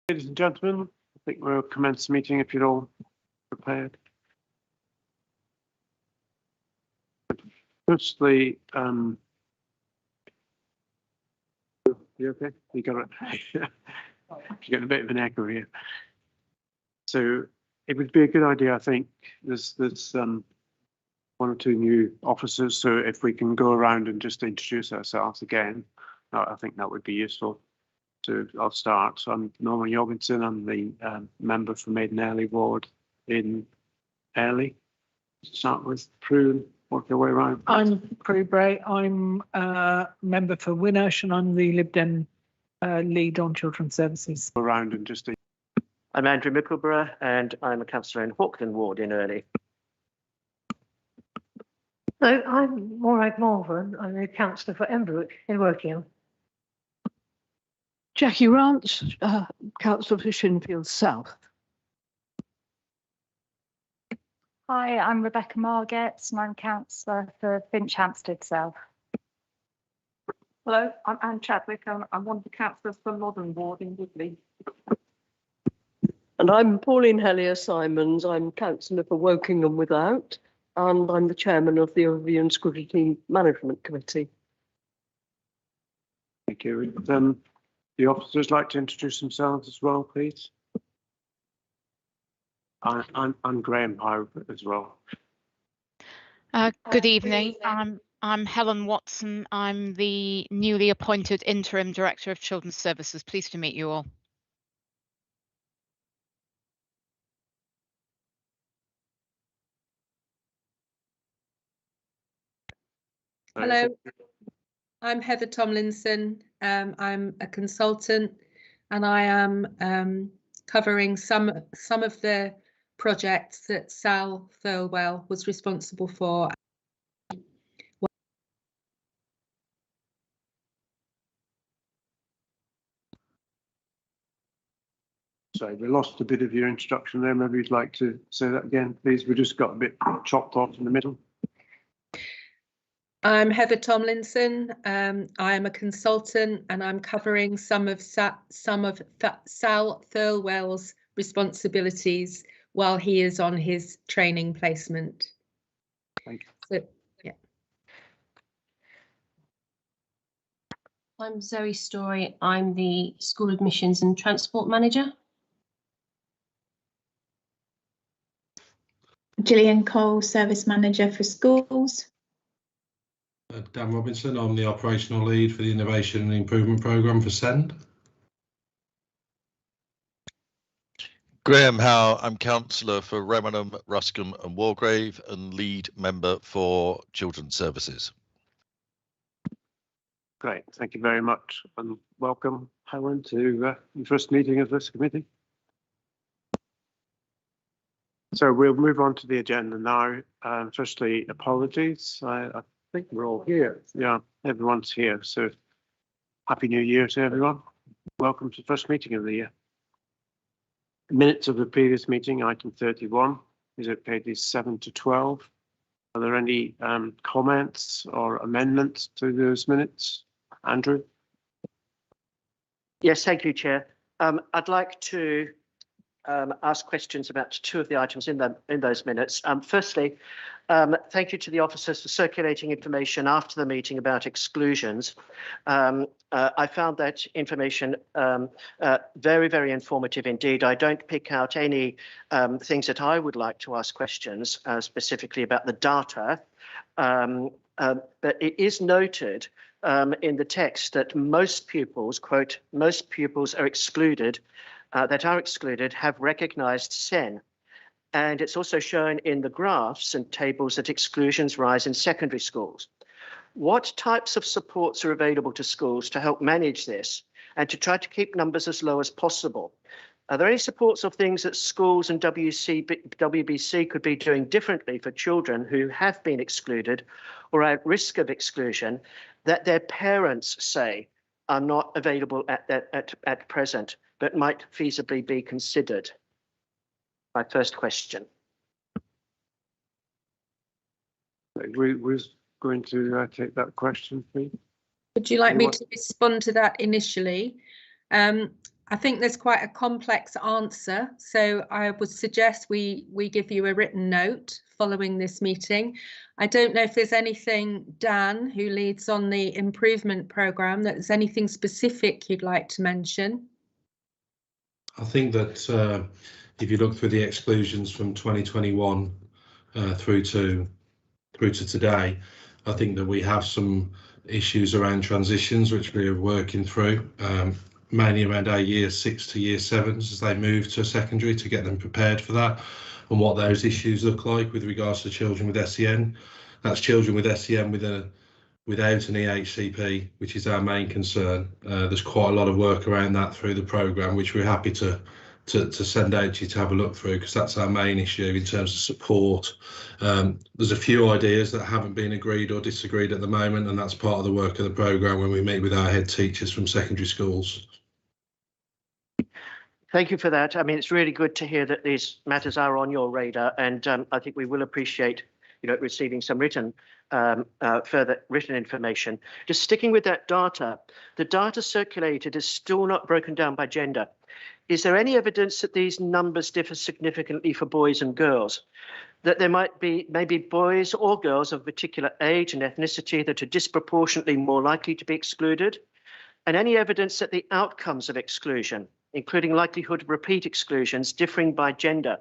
Ladies and gentlemen, I think we'll commence the meeting if you're all prepared. Firstly, you okay? You got it. You're getting a bit of an echo here. So it would be a good idea, I think. There's one or two new officers, so if we can go around and just introduce ourselves again, I think that would be useful. So I'll start. So I'm Norman Jorgensen. I'm the member for Maiden Early Ward in Early. Start with Prue, work your way around. I'm Prue Bray. I'm a member for Winnersh and I'm the Lib Dem lead on Children's Services. Around and just. I'm Andrew Mickleborough and I'm a councillor in Hawkland Ward in Early. So I'm Maureen Morvan. I'm a councillor for Embrook in Wokingham. Jackie Rance, councillor for Shinfield South. Hi, I'm Rebecca Margetts and I'm councillor for Finch Hampstead South. Hello, I'm Anne Chadwick. I'm one of the councillors for Modern Ward in Woodley. And I'm Pauline Hellier-Simons. I'm councillor for Wokingham Without, and I'm the chairman of the Review and Scrutiny Management Committee. Thank you. The officers like to introduce themselves as well, please. I'm Graham Howe as well. Good evening. I'm Helen Watson. I'm the newly appointed Interim Director of Children's Services. Pleased to meet you all. Hello, I'm Heather Tomlinson. I'm a consultant and I am covering some of the projects that Sal Thirlwell was responsible for. Sorry, we lost a bit of your introduction there. Maybe you'd like to say that again, please. We just got a bit chopped off in the middle. I'm Heather Tomlinson. I am a consultant and I'm covering some of Sal Thirlwell's responsibilities while he is on his training placement. Thank you. So, yeah. I'm Zoe Story. I'm the School Admissions and Transport Manager. Gillian Cole, Service Manager for Schools. Dan Robinson, I'm the Operational Lead for the Innovation and Improvement Programme for SEND. Graham Howe, I'm Councillor for Remenham, Ruscombe and Wargrave and Lead Member for Children's Services. Great, thank you very much and welcome, Helen, to the first meeting of this committee. So we'll move on to the agenda now. Firstly, apologies. I think we're all here. Yeah, everyone's here. So Happy New Year to everyone. Welcome to the first meeting of the year. Minutes of the previous meeting, item 31, is it pages 7 to 12? Are there any comments or amendments to those minutes? Andrew? Yes, thank you, Chair. I'd like to ask questions about two of the items in those minutes. Firstly, thank you to the officers for circulating information after the meeting about exclusions. I found that information very, very informative indeed. I don't pick out any things that I would like to ask questions specifically about the data, but it is noted in the text that most pupils, quote, most pupils are excluded, have recognised SEN. And it's also shown in the graphs and tables that exclusions rise in secondary schools. What types of supports are available to schools to help manage this and to try to keep numbers as low as possible? Are there any supports or things that schools and WBC could be doing differently for children who have been excluded or are at risk of exclusion that their parents say are not available at present, but might feasibly be considered? My first question. Who's going to take that question, please? Would you like me to respond to that initially? I think there's quite a complex answer, so I would suggest we give you a written note following this meeting. I don't know if there's anything, Dan, who leads on the improvement programme, that there's anything specific you'd like to mention. I think that if you look through the exclusions from 2021 through to today, I think that we have some issues around transitions which we are working through, mainly around our year 6 to year 7s as they move to secondary, to get them prepared for that, and what those issues look like with regards to children with SEN. That's children with SEN without an EHCP, which is our main concern. There's quite a lot of work around that through the programme, which we're happy to send out to you to have a look through, because that's our main issue in terms of support. There's a few ideas that haven't been agreed or disagreed at the moment, and that's part of the work of the programme when we meet with our head teachers from secondary schools. Thank you for that. I mean, it's really good to hear that these matters are on your radar, and I think we will appreciate, receiving some further written information. Just sticking with that data, the data circulated is still not broken down by gender. Is there any evidence that these numbers differ significantly for boys and girls? That there might be maybe boys or girls of particular age and ethnicity that are disproportionately more likely to be excluded? And any evidence that the outcomes of exclusion, including likelihood of repeat exclusions, differing by gender?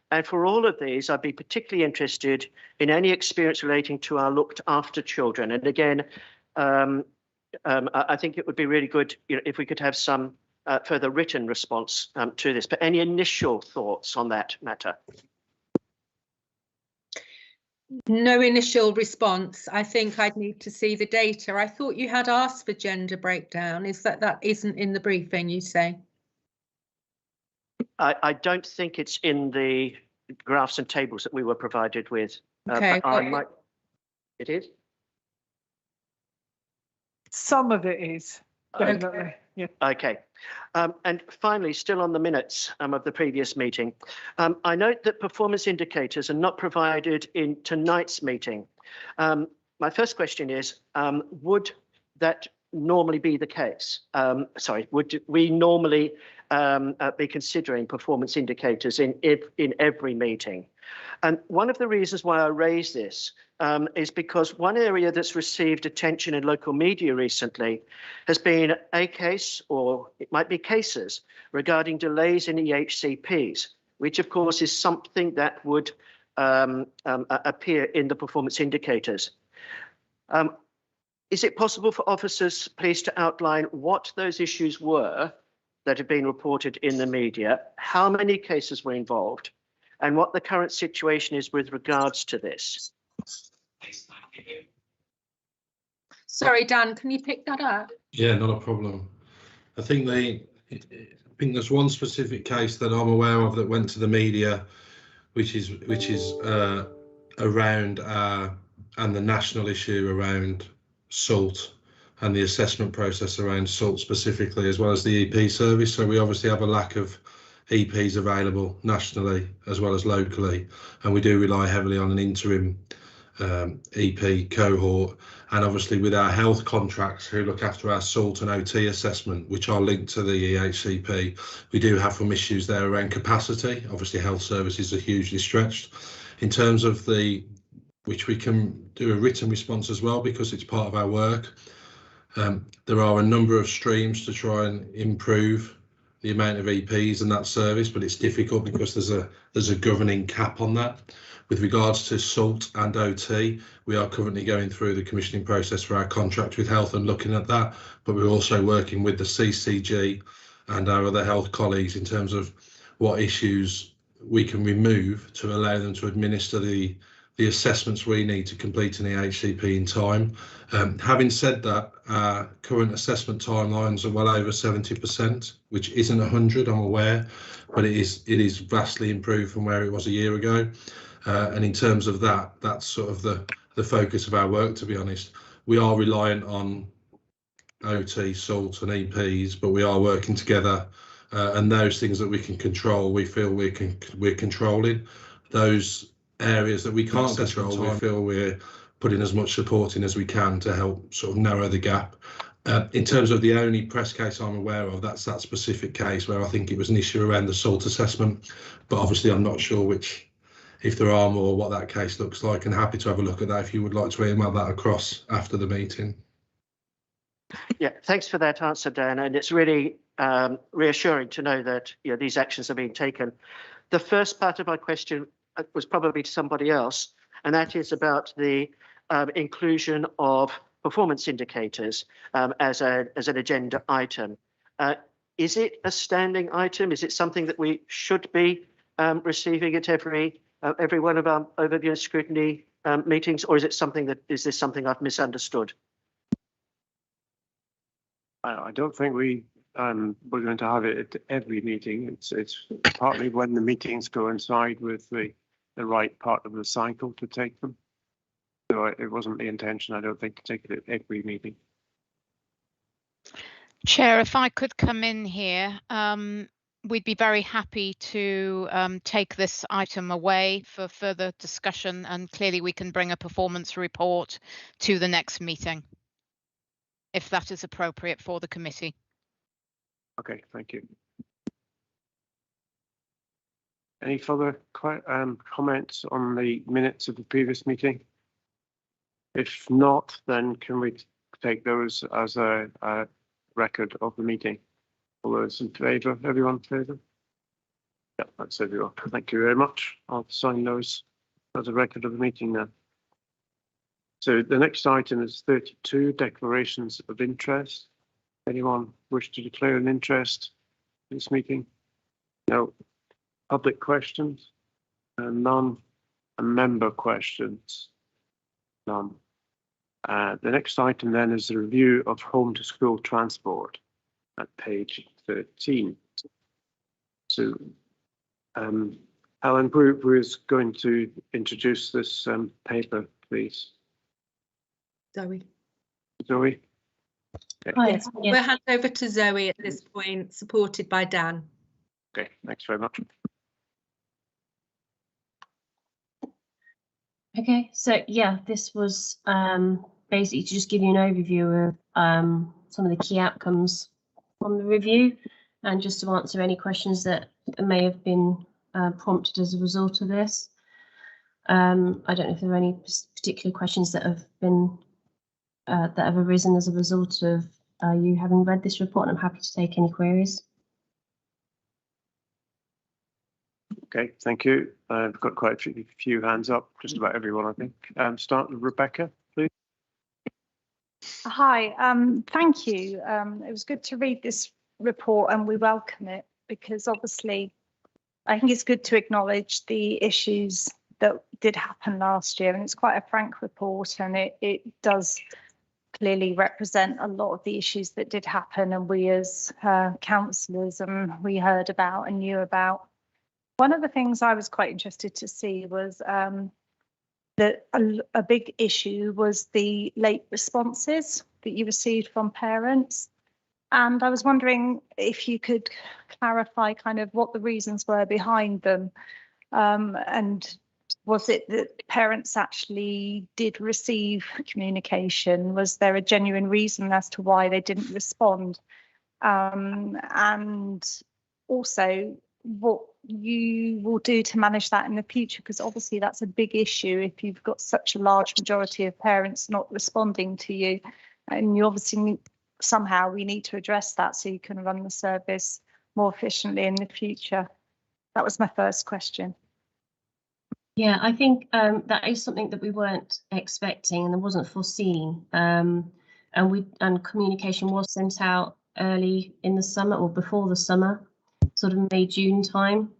And for all of these, I'd be particularly interested in any experience relating to our looked after children. And again, I think it would be really good if we could have some further written response to this. But any initial thoughts on that matter? No initial response. I think I'd need to see the data. I thought you had asked for gender breakdown. Is that isn't in the briefing, you say? I don't think it's in the graphs and tables that we were provided with. Okay. It is? Some of it is, definitely. Okay. Yeah. Okay. And finally, still on the minutes of the previous meeting, I note that performance indicators are not provided in tonight's meeting. My first question is, would that normally be the case? Would we normally be considering performance indicators in every meeting? And one of the reasons why I raise this is because one area that's received attention in local media recently has been a case, or it might be cases, regarding delays in EHCPs, which of course is something that would appear in the performance indicators. Is it possible for officers, please, to outline what those issues were that have been reported in the media, how many cases were involved, and what the current situation is with regards to this? Sorry, Dan, can you pick that up? Yeah, not a problem. I think there's one specific case that I'm aware of that went to the media, which is around and the national issue around SALT and the assessment process around SALT specifically, as well as the EP service. So we obviously have a lack of EPs available nationally as well as locally, and we do rely heavily on an interim EP cohort, and obviously with our health contracts who look after our SALT and OT assessment, which are linked to the EHCP, we do have some issues there around capacity. Obviously health services are hugely stretched. In terms of which we can do a written response as well because it's part of our work. There are a number of streams to try and improve the amount of EPs in that service, but it's difficult because there's a governing cap on that. With regards to SALT and OT, we are currently going through the commissioning process for our contract with health and looking at that, but we're also working with the CCG and our other health colleagues in terms of what issues we can remove to allow them to administer the assessments we need to complete an EHCP in time. Having said that, our current assessment timelines are well over 70%, which isn't 100, I'm aware, but it is vastly improved from where it was a year ago. And in terms of that's sort of the focus of our work, to be honest. We are reliant on OT, SALT and EPs, but we are working together, and those things that we can control, we feel we're controlling. Those areas that we can't control, we feel we're putting as much support in as we can to help sort of narrow the gap. In terms of the only press case I'm aware of, that's that specific case where I think it was an issue around the SALT assessment, but obviously I'm not sure if there are more, what that case looks like, and happy to have a look at that if you would like to email that across after the meeting. Yeah, thanks for that answer, Dan. And it's really reassuring to know that these actions are being taken. The first part of my question was probably to somebody else, and that is about the inclusion of performance indicators as an agenda item. Is it a standing item? Is it something that we should be receiving at every one of our overview and scrutiny meetings, or is this something I've misunderstood? I don't think we're going to have it at every meeting. It's partly when the meetings coincide with the right part of the cycle to take them. So it wasn't the intention, I don't think, to take it at every meeting. Chair, if I could come in here, we'd be very happy to take this item away for further discussion, and clearly we can bring a performance report to the next meeting, if that is appropriate for the committee. Okay, thank you. Any further comments on the minutes of the previous meeting? If not, then can we take those as a record of the meeting? All those in favour? Everyone in favour? Yeah, that's everyone. Thank you very much. I'll sign those as a record of the meeting now. So the next item is 32, declarations of interest. Anyone wish to declare an interest in this meeting? No. Public questions? None. And member questions? None. The next item then is the review of home to school transport at page 13. So Alan, who is going to introduce this paper, please? Zoe. Zoe? Okay. Hi, We'll hand over to Zoe at this point, supported by Dan. Okay, thanks very much. Okay, so yeah, this was basically to just give you an overview of some of the key outcomes from the review, and just to answer any questions that may have been prompted as a result of this. I don't know if there are any particular questions that have been that have arisen as a result of you having read this report, and I'm happy to take any queries. Okay, thank you. I've got quite a few hands up, just about everyone, I think. Start with Rebecca, please. Hi, thank you. It was good to read this report, and we welcome it because obviously I think it's good to acknowledge the issues that did happen last year, and it's quite a frank report, and it does clearly represent a lot of the issues that did happen, and we as councillors we heard about and knew about. One of the things I was quite interested to see was that a big issue was the late responses that you received from parents. And I was wondering if you could clarify kind of what the reasons were behind them. And was it that parents actually did receive communication? Was there a genuine reason as to why they didn't respond? And also, what you will do to manage that in the future, because obviously that's a big issue if you've got such a large majority of parents not responding to you, and you obviously we need to address that so you can run the service more efficiently in the future. That was my first question. Yeah, I think that is something that we weren't expecting and it wasn't foreseen, and communication was sent out early in the summer or before the summer, sort of May, June time,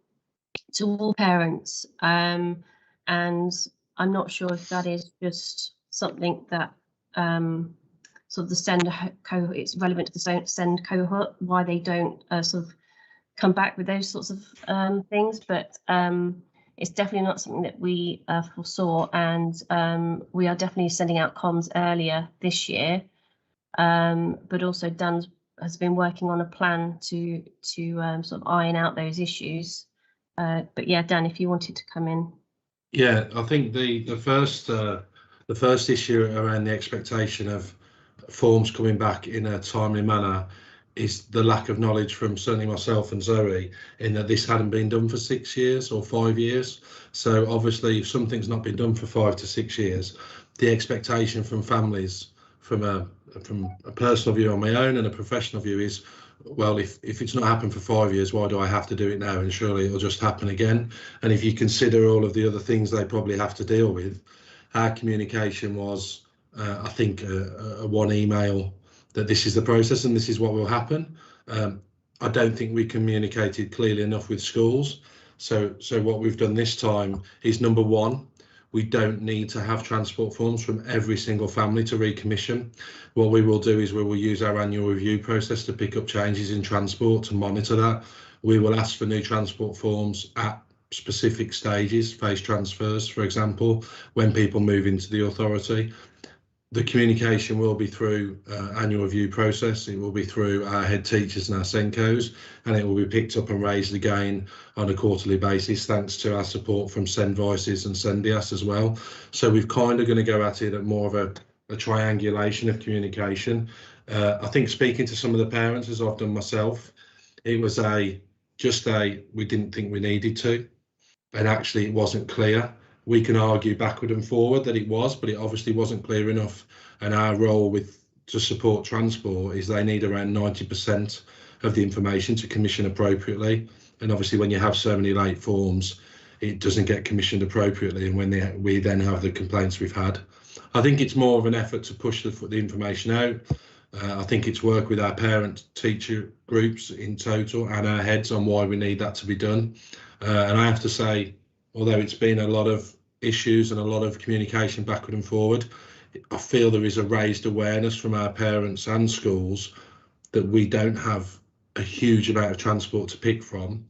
to all parents. And I'm not sure if that is just something that sort of the SEND cohort, it's relevant to the SEND cohort, why they don't sort of come back with those sorts of things, but it's definitely not something that we foresaw, and we are definitely sending out comms earlier this year, but also Dan has been working on a plan to sort of iron out those issues. But yeah, Dan, if you wanted to come in. Yeah, I think the first issue around the expectation of forms coming back in a timely manner is the lack of knowledge from certainly myself and Zoe in that this hadn't been done for 6 years or 5 years. So obviously if something's not been done for 5 to 6 years, the expectation from families from a personal view on my own and a professional view is, well, if it's not happened for 5 years, why do I have to do it now? And surely it'll just happen again. And if you consider all of the other things they probably have to deal with, our communication was, I think, a one email that this is the process and this is what will happen. I don't think we communicated clearly enough with schools. So what we've done this time is, number one, we don't need to have transport forms from every single family to recommission. What we will do is we will use our annual review process to pick up changes in transport, to monitor that. We will ask for new transport forms at specific stages, phase transfers, for example, when people move into the authority. The communication will be through annual review process. It will be through our head teachers and our SENCOs, and it will be picked up and raised again on a quarterly basis, thanks to our support from SENVices and SENDIAS as well. So we've kind of going to go at it at more of a triangulation of communication. I think speaking to some of the parents, as I've done myself, it was we didn't think we needed to, and actually it wasn't clear. We can argue backward and forward that it was, but it obviously wasn't clear enough. And our role to support transport is they need around 90% of the information to commission appropriately. And obviously when you have so many late forms, it doesn't get commissioned appropriately. And when we then have the complaints we've had, I think it's more of an effort to push the information out. I think it's work with our parent teacher groups in total and our heads on why we need that to be done. And I have to say, although it's been a lot of issues and a lot of communication backward and forward, I feel there is a raised awareness from our parents and schools that we don't have a huge amount of transport to pick from.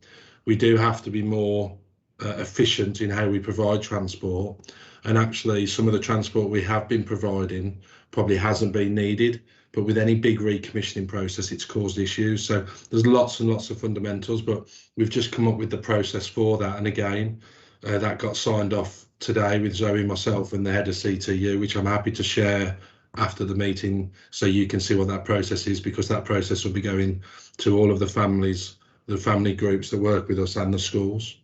We do have to be more efficient in how we provide transport, and actually some of the transport we have been providing probably hasn't been needed, but with any big recommissioning process it's caused issues. So there's lots and lots of fundamentals, but we've just come up with the process for that. And again, that got signed off today with Zoe, myself and the head of CTU, which I'm happy to share after the meeting so you can see what that process is, because that process will be going to all of the families, the family groups that work with us and the schools.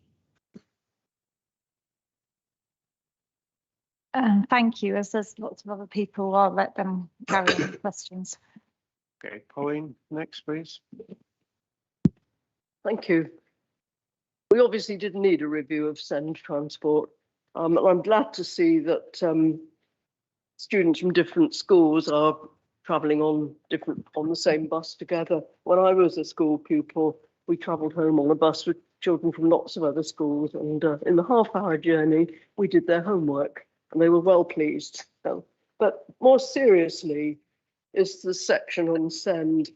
Thank you. As there's lots of other people, I'll let them carry on with questions. Okay, Pauline, next, please. Thank you. We obviously did need a review of SEND transport. And I'm glad to see that students from different schools are travelling on the same bus together. When I was a school pupil, we travelled home on a bus with children from lots of other schools, and in the half-hour journey, we did their homework, and they were well pleased. But more seriously is the section on SEND,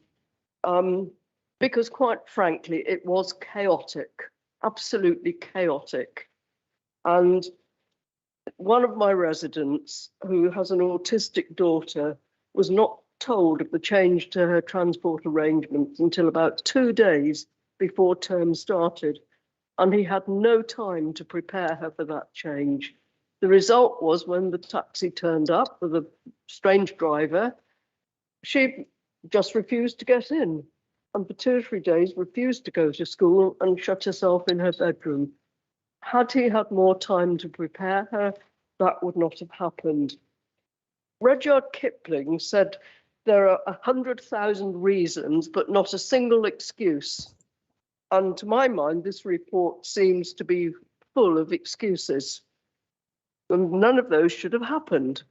because quite frankly, it was chaotic. Absolutely chaotic. And one of my residents, who has an autistic daughter, was not told of the change to her transport arrangements until about 2 days before term started, and he had no time to prepare her for that change. The result was, when the taxi turned up with a strange driver, she just refused to get in, and for 2 or 3 days refused to go to school and shut herself in her bedroom. Had he had more time to prepare her, that would not have happened. Rudyard Kipling said there are 100,000 reasons, but not a single excuse. And to my mind, this report seems to be full of excuses. And none of those should have happened.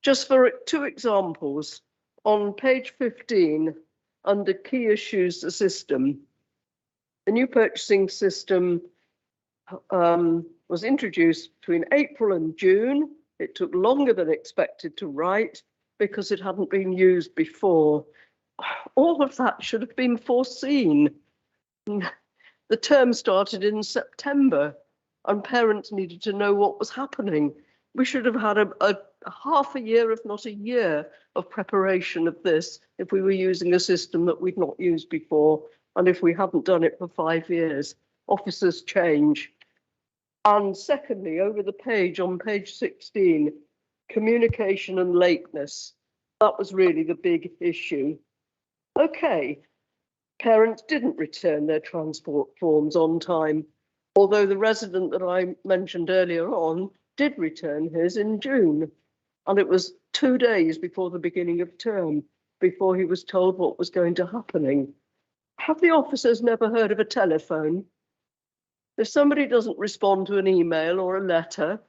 Just for 2 examples, on page 15, under key issues, the system, the new purchasing system was introduced between April and June. It took longer than expected to write because it hadn't been used before. All of that should have been foreseen. The term started in September and parents needed to know what was happening. We should have had a half a year, if not a year, of preparation of this if we were using a system that we'd not used before, and if we hadn't done it for 5 years. Officers change. And secondly, over the page, on page 16, communication and lateness. That was really the big issue. Okay, parents didn't return their transport forms on time, although the resident that I mentioned earlier on did return his in June. And it was 2 days before the beginning of term, before he was told what was going to happen. Have the officers never heard of a telephone? If somebody doesn't respond to an email or a letter,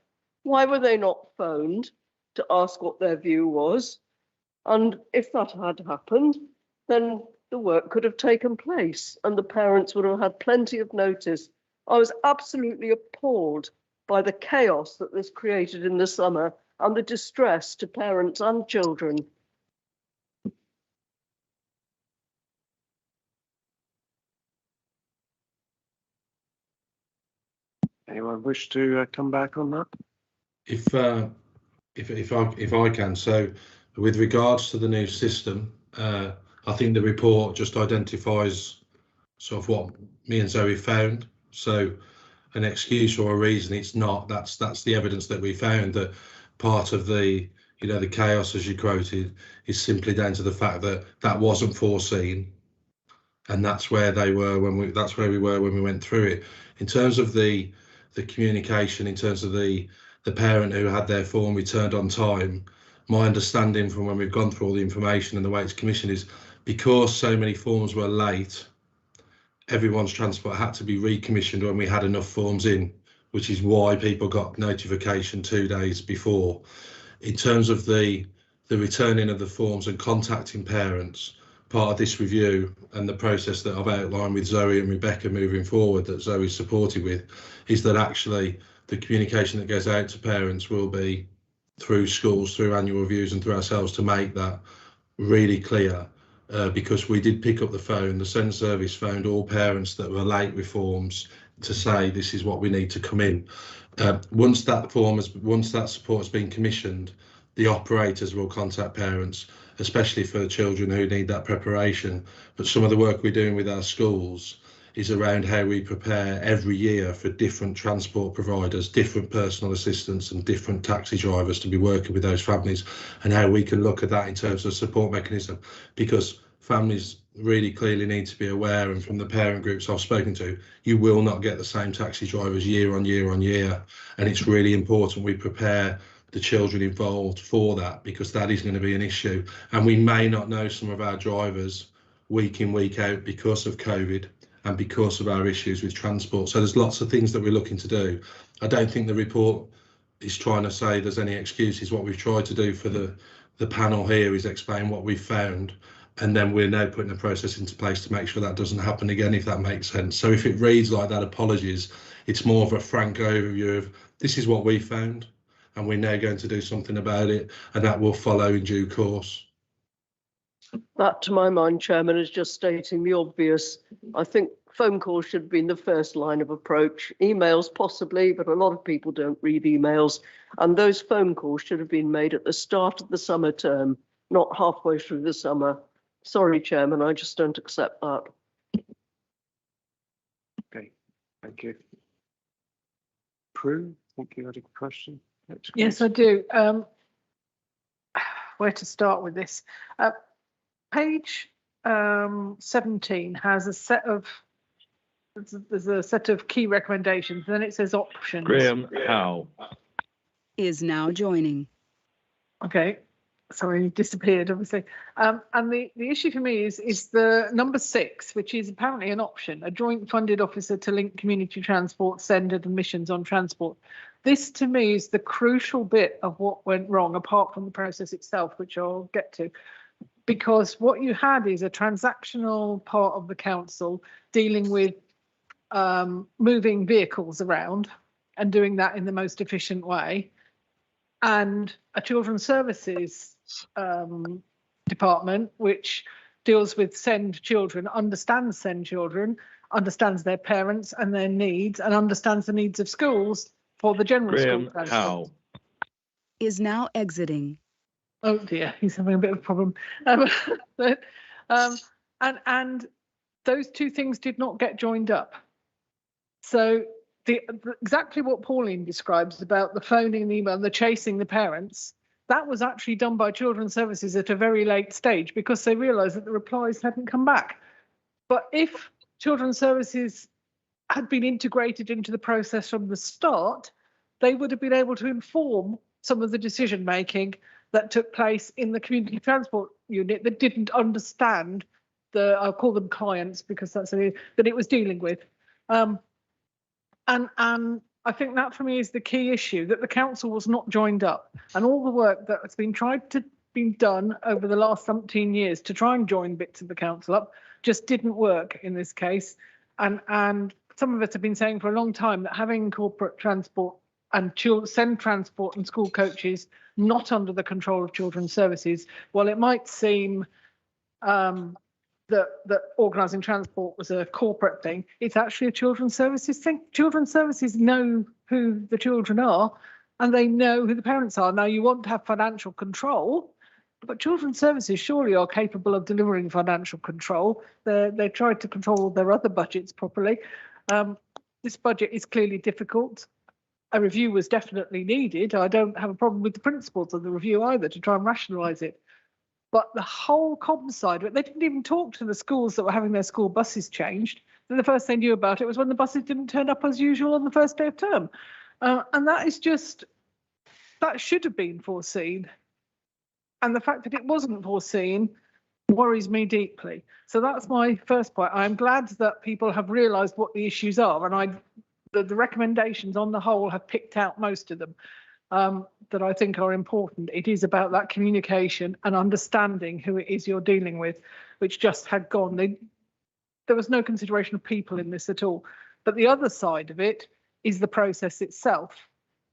why were they not phoned to ask what their view was? And if that had happened, then the work could have taken place and the parents would have had plenty of notice. I was absolutely appalled by the chaos that this created in the summer and the distress to parents and children. Anyone wish to come back on that? If I can, so with regards to the new system, I think the report just identifies sort of what me and Zoe found. So an excuse or a reason it's not. That's the evidence that we found, that part of the the chaos, as you quoted, is simply down to the fact that that wasn't foreseen, and that's where we were when we went through it. In terms of the communication, in terms of the parent who had their form returned on time, my understanding from when we've gone through all the information and the way it's commissioned is because so many forms were late, everyone's transport had to be recommissioned when we had enough forms in, which is why people got notification 2 days before. In terms of the returning of the forms and contacting parents, part of this review and the process that I've outlined with Zoe and Rebecca moving forward, that Zoe's supported with, is that actually the communication that goes out to parents will be through schools, through annual reviews and through ourselves to make that really clear. Because we did pick up the phone, the Send service phoned all parents that were late with forms to say this is what we need to come in. Once that support has been commissioned, the operators will contact parents, especially for children who need that preparation. But some of the work we're doing with our schools is around how we prepare every year for different transport providers, different personal assistants and different taxi drivers to be working with those families, and how we can look at that in terms of support mechanism, because families really clearly need to be aware, and from the parent groups I've spoken to, you will not get the same taxi drivers year on year on year, and it's really important we prepare the children involved for that, because that is going to be an issue. And we may not know some of our drivers week in, week out because of COVID and because of our issues with transport. So there's lots of things that we're looking to do. I don't think the report is trying to say there's any excuses. What we've tried to do for the panel here is explain what we've found, and then we're now putting a process into place to make sure that doesn't happen again, if that makes sense. So if it reads like that, apologies. It's more of a frank overview of this is what we found, and we're now going to do something about it, and that will follow in due course. That, to my mind, Chairman, is just stating the obvious. I think phone calls should have been the first line of approach. Emails possibly, but a lot of people don't read emails. And those phone calls should have been made at the start of the summer term, not halfway through the summer. Sorry, Chairman, I just don't accept that. Okay, thank you. Prue, I think you had a question. Yes, I do. Where to start with this? Page 17 has a set of, there's a set of key recommendations, then it says options. Graham Howe is now joining. Okay, sorry, he disappeared, obviously. And the issue for me is the number 6, which is apparently an option, a joint funded officer to link community transport, send admissions on transport. This to me is the crucial bit of what went wrong, apart from the process itself, which I'll get to. Because what you had is a transactional part of the council dealing with moving vehicles around and doing that in the most efficient way, and a children's services department which deals with send children, understands send children, understands their parents and their needs, and understands the needs of schools for the general Graham school. Howe is now exiting. Oh dear, he's having a bit of a problem. And those two things did not get joined up. So exactly what Pauline describes about the phoning and email and the chasing the parents, that was actually done by Children's Services at a very late stage because they realised that the replies hadn't come back. But if Children's Services had been integrated into the process from the start, they would have been able to inform some of the decision making that took place in the community transport unit that didn't understand I'll call them clients because that's that it was dealing with. And I think that for me is the key issue, that the council was not joined up, and all the work that has been tried to be done over the last 17 years to try and join bits of the council up just didn't work in this case. And some of us have been saying for a long time that having corporate transport and send transport and school coaches not under the control of Children's Services, while it might seem that organising transport was a corporate thing, it's actually a Children's Services thing. Children's Services know who the children are and they know who the parents are. Now, you want to have financial control, but Children's Services surely are capable of delivering financial control. They tried to control their other budgets properly. This budget is clearly difficult. A review was definitely needed. I don't have a problem with the principles of the review either to try and rationalise it. But the whole comms side of it, they didn't even talk to the schools that were having their school buses changed. So the first they knew about it was when the buses didn't turn up as usual on the first day of term. And that is just, that should have been foreseen. And the fact that it wasn't foreseen worries me deeply. So that's my first point. I'm glad that people have realised what the issues are, and the recommendations on the whole have picked out most of them. That I think are important. It is about that communication and understanding who it is you're dealing with, which just had gone. There was no consideration of people in this at all. But the other side of it is the process itself.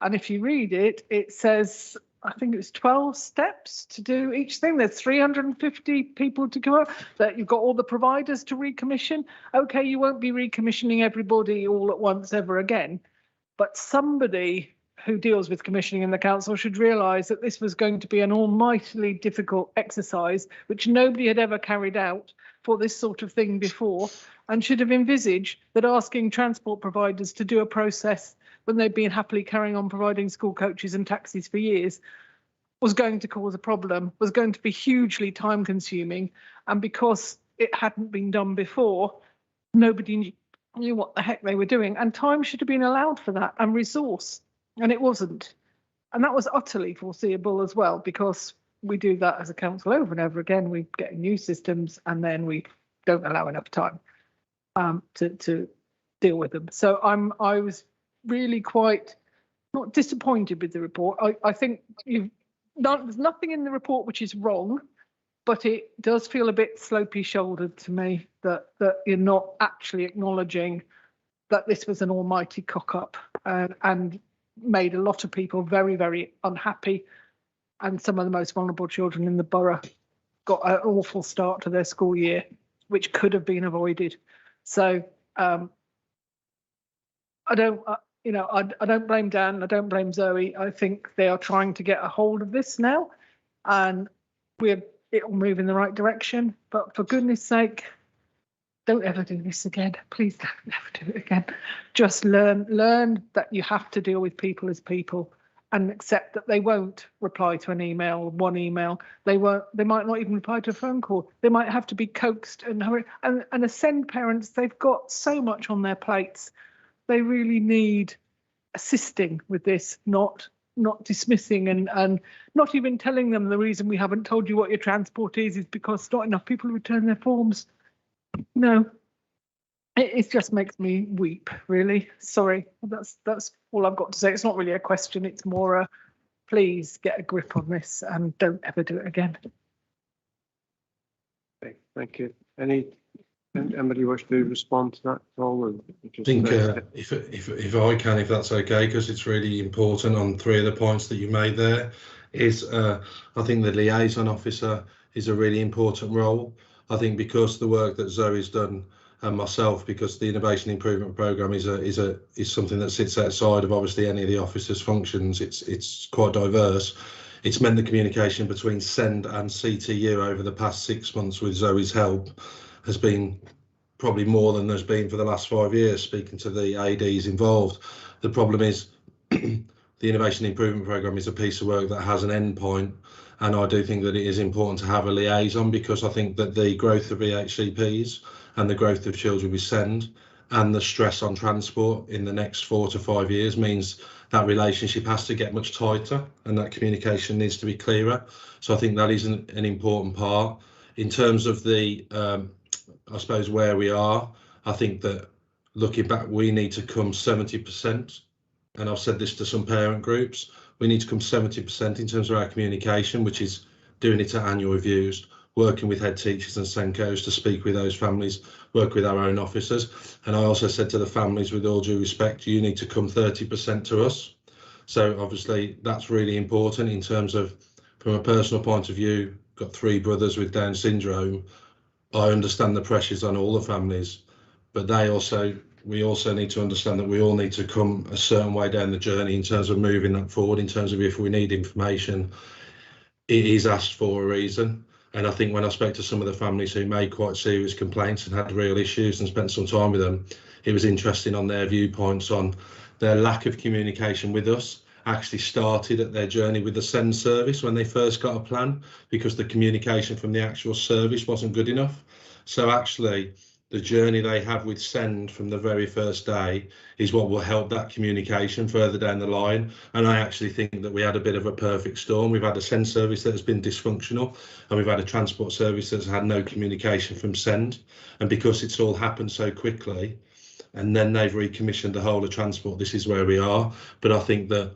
And if you read it, it says, I think it's 12 steps to do each thing. There's 350 people to go up, that you've got all the providers to recommission. Okay, you won't be recommissioning everybody all at once ever again, but somebody who deals with commissioning in the council should realise that this was going to be an almightily difficult exercise, which nobody had ever carried out for this sort of thing before, and should have envisaged that asking transport providers to do a process when they'd been happily carrying on providing school coaches and taxis for years was going to cause a problem, was going to be hugely time consuming. And because it hadn't been done before, nobody knew what the heck they were doing. And time should have been allowed for that, and resource. And it wasn't. And that was utterly foreseeable as well, because we do that as a council over and over again. We get new systems and then we don't allow enough time to deal with them. So I was really quite not disappointed with the report. I think there's nothing in the report which is wrong, but it does feel a bit slopey shouldered to me that you're not actually acknowledging that this was an almighty cock up and made a lot of people very, very unhappy, and some of the most vulnerable children in the borough got an awful start to their school year, which could have been avoided. So I don't blame Dan, I don't blame Zoe. I think they are trying to get a hold of this now, and it'll move in the right direction. But for goodness sake, don't ever do this again. Please don't ever do it again. Just learn that you have to deal with people as people, and accept that they won't reply to an email, one email. They might not even reply to a phone call. They might have to be coaxed and Ascend parents, they've got so much on their plates. They really need assisting with this, not dismissing and not even telling them the reason we haven't told you what your transport is because not enough people return their forms. No, it just makes me weep, really. Sorry, that's all I've got to say. It's not really a question, it's more a please get a grip on this and don't ever do it again. Okay, thank you. Anybody wish to respond to that at all? I think if I can, if that's okay, because it's really important on three of the points that you made there, is I think the liaison officer is a really important role. I think because the work that Zoe's done and myself, because the Innovation Improvement Programme is something that sits outside of obviously any of the officers' functions. It's quite diverse. It's meant the communication between SEND and CTU over the past 6 months with Zoe's help has been probably more than there's been for the last 5 years, speaking to the ADs involved. The problem is the Innovation Improvement Programme is a piece of work that has an end point, and I do think that it is important to have a liaison, because I think that the growth of EHCPs and the growth of children with SEND and the stress on transport in the next 4 to 5 years means that relationship has to get much tighter and that communication needs to be clearer. So I think that is an important part. In terms of the, I suppose, where we are, I think that looking back, we need to come 70%. And I've said this to some parent groups, we need to come 70% in terms of our communication, which is doing it at annual reviews, working with head teachers and SENCOs to speak with those families, work with our own officers. And I also said to the families, with all due respect, you need to come 30% to us. So obviously that's really important in terms of, from a personal point of view, got 3 brothers with Down syndrome. I understand the pressures on all the families, but we also need to understand that we all need to come a certain way down the journey in terms of moving that forward, in terms of if we need information, it is asked for a reason. And I think when I spoke to some of the families who made quite serious complaints and had real issues and spent some time with them, it was interesting on their viewpoints on their lack of communication with us. Actually started at their journey with the SEND service when they first got a plan, because the communication from the actual service wasn't good enough. So actually, the journey they have with SEND from the very first day is what will help that communication further down the line. And I actually think that we had a bit of a perfect storm. We've had a SEND service that has been dysfunctional, and we've had a transport service that's had no communication from SEND. And because it's all happened so quickly, and then they've recommissioned the whole of transport, this is where we are. But I think that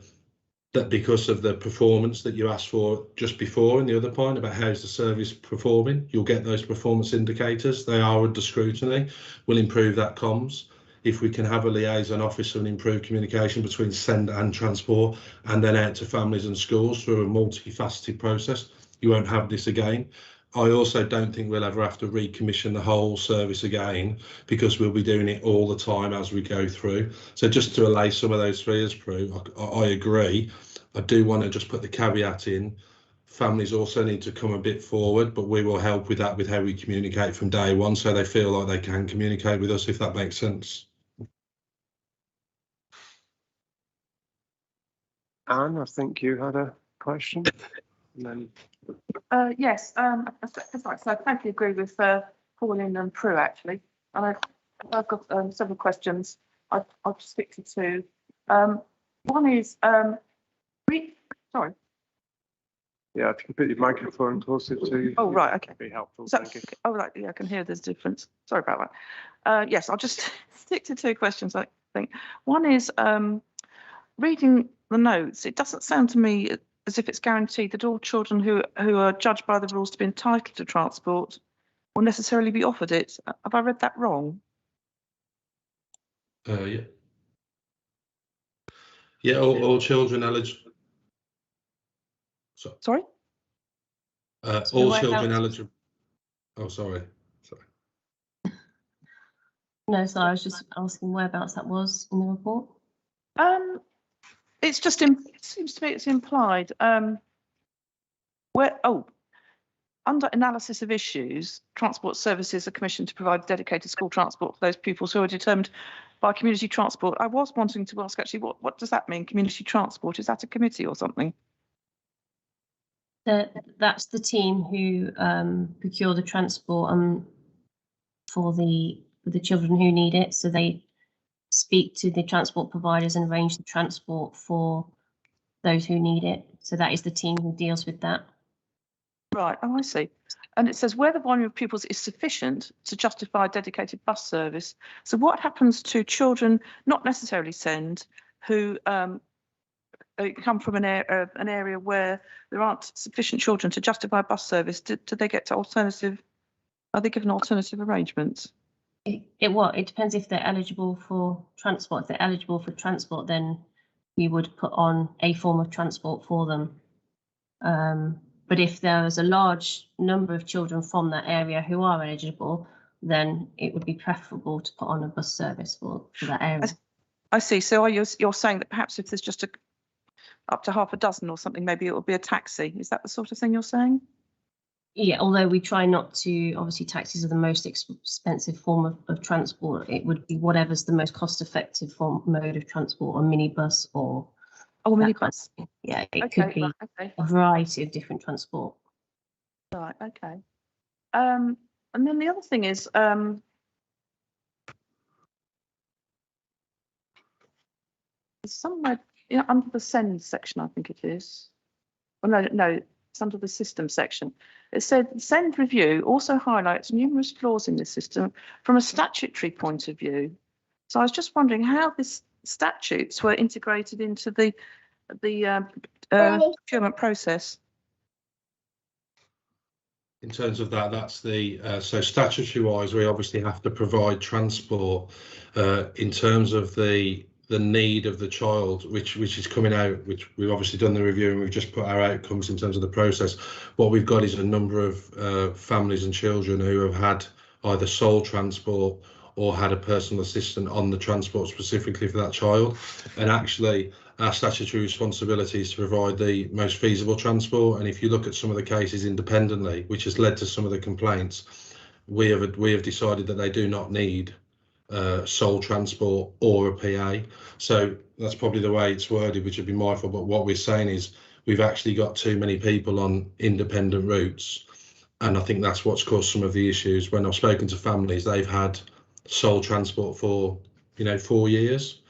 because of the performance that you asked for just before in the other point about how's the service performing, you'll get those performance indicators. They are under scrutiny. We'll improve that comms. If we can have a liaison officer and improve communication between SEND and transport, and then out to families and schools through a multifaceted process, you won't have this again. I also don't think we'll ever have to recommission the whole service again, because we'll be doing it all the time as we go through. So just to allay some of those fears, Prue, I agree. I do want to just put the caveat in. Families also need to come a bit forward, but we will help with that, with how we communicate from day one, so they feel like they can communicate with us, if that makes sense. Anne, I think you had a question. And then Yes, I totally agree with Pauline and Prue, actually. And I've got several questions. I'll just stick to 2. One is, sorry. yeah, if you can put your microphone closer to you. Oh, right, okay. That'd be helpful. So, Thank you. oh, right, yeah, I can hear there's a difference. Sorry about that. Yes, I'll just stick to 2 questions, I think. One is, reading the notes, it doesn't sound to me as if it's guaranteed that all children who are judged by the rules to be entitled to transport will necessarily be offered it. Have I read that wrong? Yeah. Yeah, all children eligible. Sorry? All children eligible. Oh, sorry. No, so I was just asking whereabouts that was in the report. It's just, it seems to me it's implied. Under analysis of issues, transport services are commissioned to provide dedicated school transport for those pupils who are determined by community transport. I was wanting to ask, actually, what does that mean, community transport? Is that a committee or something? That's the team who procure the transport for the children who need it. So they speak to the transport providers and arrange the transport for those who need it. So that is the team who deals with that. Right, oh, I see. And it says where the volume of pupils is sufficient to justify a dedicated bus service. So what happens to children, not necessarily SEND, who come from an area where there aren't sufficient children to justify a bus service? Do they get to alternative? Are they given alternative arrangements? It depends if they're eligible for transport. If they're eligible for transport, then we would put on a form of transport for them. But if there was a large number of children from that area who are eligible, then it would be preferable to put on a bus service for that area. I see. So you're saying that perhaps if there's just up to half a dozen or something, maybe it would be a taxi. Is that the sort of thing you're saying? Yeah, although we try not to, obviously taxis are the most expensive form of transport. It would be whatever's the most cost effective mode of transport, a minibus or Oh, That minibus. kind of- Yeah, it Okay, could be right, okay. a variety of different transport. Right, okay. And then the other thing is, somewhere, under the send section, I think it is. Oh, no, it's under the system section. It said the send review also highlights numerous flaws in the system from a statutory point of view. So I was just wondering how this statutes were integrated into the procurement process. In terms of that, that's the so statutory wise, we obviously have to provide transport in terms of the need of the child, which is coming out, which we've obviously done the review and we've just put our outcomes in terms of the process. What we've got is a number of families and children who have had either sole transport or had a personal assistant on the transport specifically for that child. And actually our statutory responsibility is to provide the most feasible transport. And if you look at some of the cases independently, which has led to some of the complaints, we have decided that they do not need sole transport or a PA. So that's probably the way it's worded, which would be mindful. But what we're saying is we've actually got too many people on independent routes. And I think that's what's caused some of the issues. When I've spoken to families, they've had sole transport for 4 years.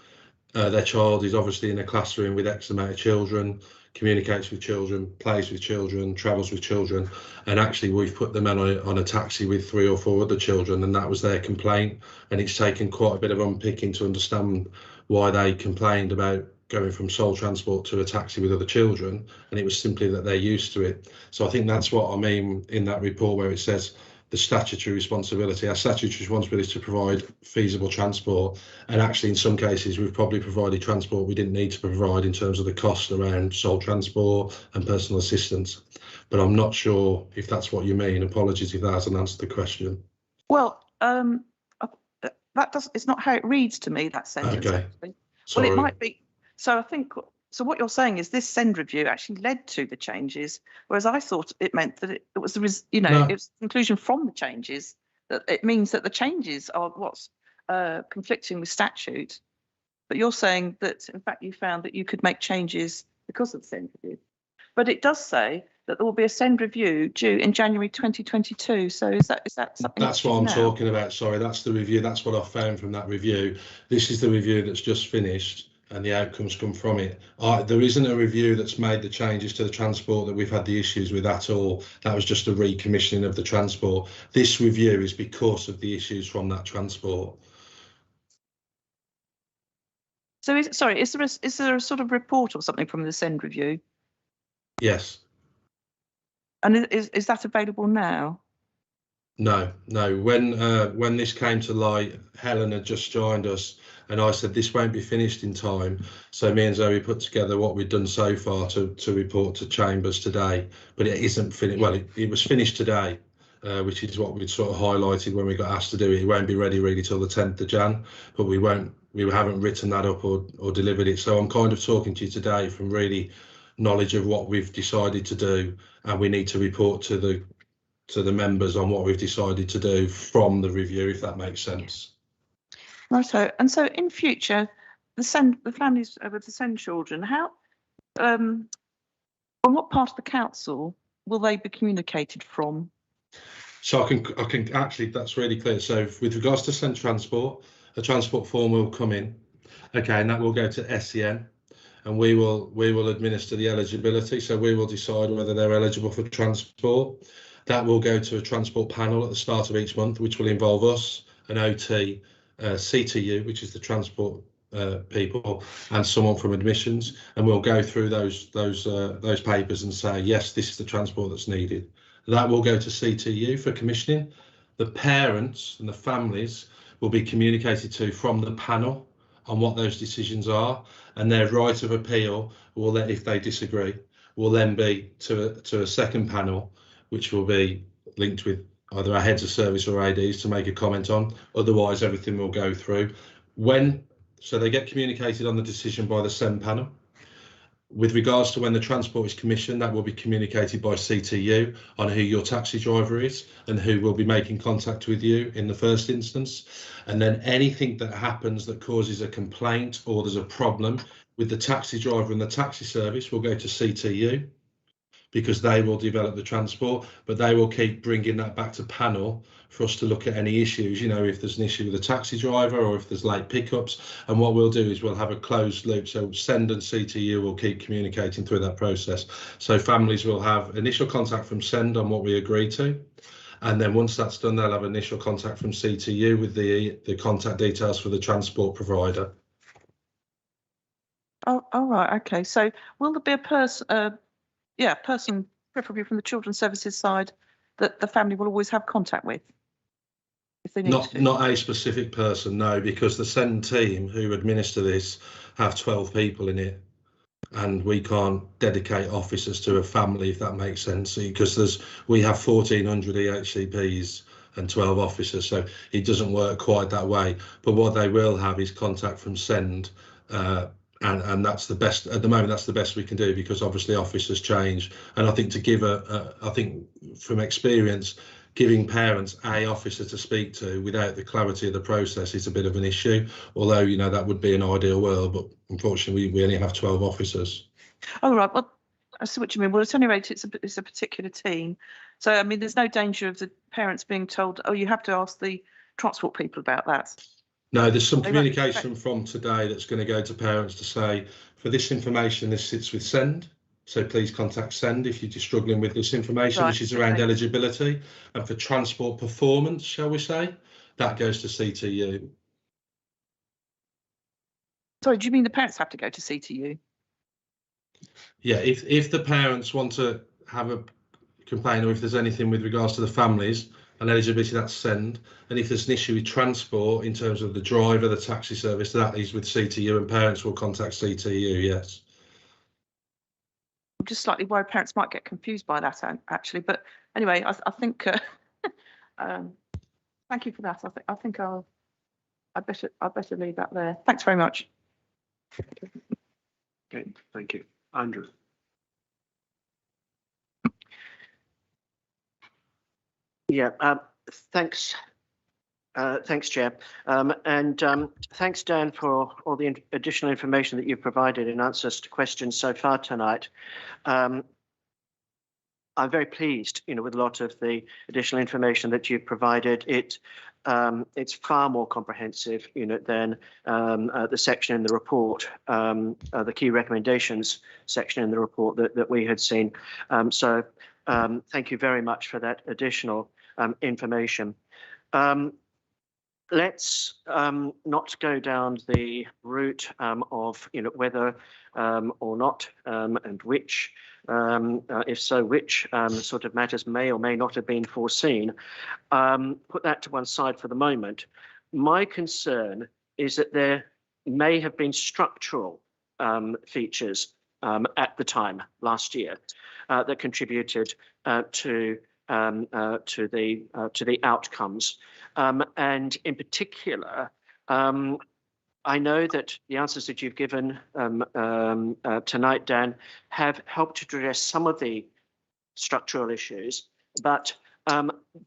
Their child is obviously in a classroom with X amount of children, communicates with children, plays with children, travels with children, and actually we've put them on a taxi with 3 or 4 other children, and that was their complaint. And it's taken quite a bit of unpicking to understand why they complained about going from sole transport to a taxi with other children, and it was simply that they're used to it. So I think that's what I mean in that report where it says the statutory responsibility. Our statutory responsibility is to provide feasible transport, and actually in some cases we've probably provided transport we didn't need to provide in terms of the cost around sole transport and personal assistance. But I'm not sure if that's what you mean. Apologies if that hasn't answered the question. Well, it's not how it reads to me, that sentence. Okay. Actually. Sorry. Well, it might be. So I think, so what you're saying is this send review actually led to the changes, whereas I thought it meant that it was it was the conclusion from the changes, that it means that the changes are what's conflicting with statute. But you're saying that in fact you found that you could make changes because of the send review. But it does say that there will be a send review due in January 2022. So is that something? That's what I'm talking about. Sorry, that's the review. That's what I found from that review. This is the review that's just finished, and the outcomes come from it. There isn't a review that's made the changes to the transport that we've had the issues with at all. That was just a recommissioning of the transport. This review is because of the issues from that transport. So is there a sort of report or something from the send review? Yes. And is that available now? No. When this came to light, Helen had just joined us, and I said this won't be finished in time. So me and Zoe put together what we'd done so far to report to Chambers today, but it isn't finished. Well, it was finished today, which is what we'd sort of highlighted when we got asked to do it. It won't be ready really till the 10th of Jan, but we haven't written that up or delivered it. So I'm kind of talking to you today from really knowledge of what we've decided to do, and we need to report to the members on what we've decided to do from the review, if that makes sense. Righto. And so in future, the families with the send children, how from what part of the council will they be communicated from? So I can actually, that's really clear. So with regards to send transport, a transport form will come in, okay, and that will go to SEN. And we will administer the eligibility. So we will decide whether they're eligible for transport. That will go to a transport panel at the start of each month, which will involve us, an OT, CTU, which is the transport people, and someone from admissions. And we'll go through those papers and say, yes, this is the transport that's needed. That will go to CTU for commissioning. The parents and the families will be communicated to from the panel on what those decisions are, and their right of appeal will, if they disagree, will then be to a second panel, which will be linked with either our heads of service or ADs to make a comment on. Otherwise, everything will go through. So they get communicated on the decision by the SEN panel. With regards to when the transport is commissioned, that will be communicated by CTU on who your taxi driver is and who will be making contact with you in the first instance. And then anything that happens that causes a complaint or there's a problem, with the taxi driver and the taxi service will go to CTU, because they will develop the transport, but they will keep bringing that back to panel for us to look at any issues, you know, if there's an issue with a taxi driver or if there's late pickups. And what we'll do is we'll have a closed loop. So Send and CTU will keep communicating through that process. So families will have initial contact from Send on what we agree to. And then once that's done, they'll have initial contact from CTU with the contact details for the transport provider. Oh, all right. Okay. So will there be a person, person preferably from the children's services side that the family will always have contact with if they need to? Not a specific person, no, because the Send team who administer this have 12 people in it, and we can't dedicate officers to a family, if that makes sense, because we have 1,400 EHCPs and 12 officers, so it doesn't work quite that way. But what they will have is contact from Send, and that's the best at the moment. That's the best we can do, because obviously officers change, and I think to give I think from experience, giving parents a officer to speak to without the clarity of the process is a bit of an issue, although, you know, that would be an ideal world, but unfortunately we only have 12 officers. Oh, right. Well, I see what you mean. Well, at any rate, it's a particular team. So, I mean, there's no danger of the parents being told, oh, you have to ask the transport people about that. No, there's some communication from today that's going to go to parents to say, for this information, this sits with Send. So please contact Send if you're just struggling with this information, Right, which is around eligibility. And for transport performance, shall we say, that goes to CTU. Sorry, do you mean the parents have to go to CTU? Yeah, if the parents want to have a complaint, or if there's anything with regards to the families and eligibility, that's Send. And if there's an issue with transport in terms of the driver, the taxi service, that is with CTU, and parents will contact CTU, yes. I'm just slightly worried parents might get confused by that, actually. But anyway, I think thank you for that. I think I better leave that there. Thanks very much. Okay, thank you. Andrew. Yeah, thanks. Thanks, Chair. Thanks, Dan, for all the additional information that you've provided in answers to questions so far tonight. I'm very pleased, you know, with a lot of the additional information that you've provided. It's far more comprehensive, you know, than the section in the report, the key recommendations section in the report that we had seen. Thank you very much for that additional information. Let's not go down the route of, you know, whether or not and which, if so, which sort of matters may or may not have been foreseen. Put that to one side for the moment. My concern is that there may have been structural features at the time last year that contributed to the outcomes, and in particular, I know that the answers that you've given tonight, Dan, have helped to address some of the structural issues, but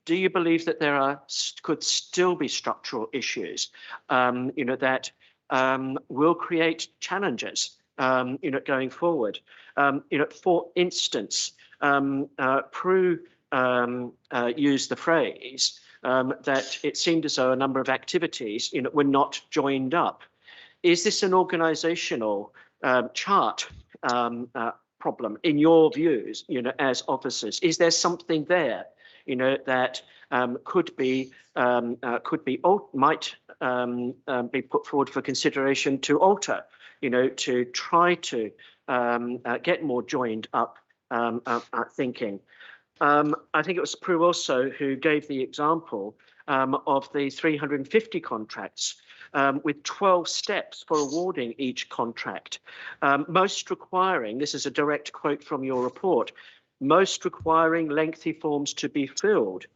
do you believe that there could still be structural issues, you know, that will create challenges, you know, going forward? You know, for instance, Prue used the phrase that it seemed as though a number of activities, you know, were not joined up. Is this an organisational chart problem in your views, you know, as officers? Is there something there, you know, that might be put forward for consideration to alter, you know, to try to get more joined up thinking? I think it was Prue also who gave the example of the 350 contracts with 12 steps for awarding each contract, most requiring, this is a direct quote from your report, most requiring lengthy forms to be filled.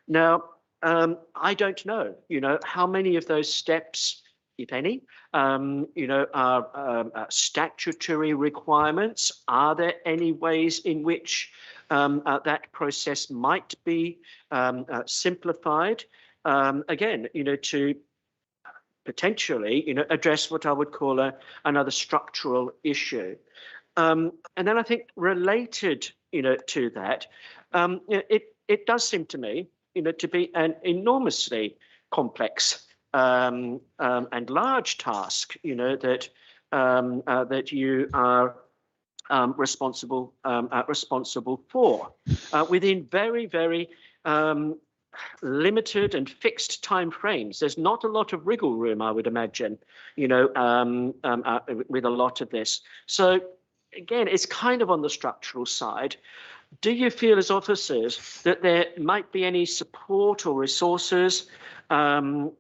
Now, I don't know, you know, how many of those steps, if any, you know, are statutory requirements. Are there any ways in which that process might be simplified? Again, you know, to potentially, address what I would call another structural issue. And then I think related, to that, it does seem to me, to be an enormously complex and large task, that that you are responsible for within very, very limited and fixed time frames. There's not a lot of wriggle room, I would imagine, with a lot of this. So again, it's kind of on the structural side. Do you feel as officers that there might be any support or resources within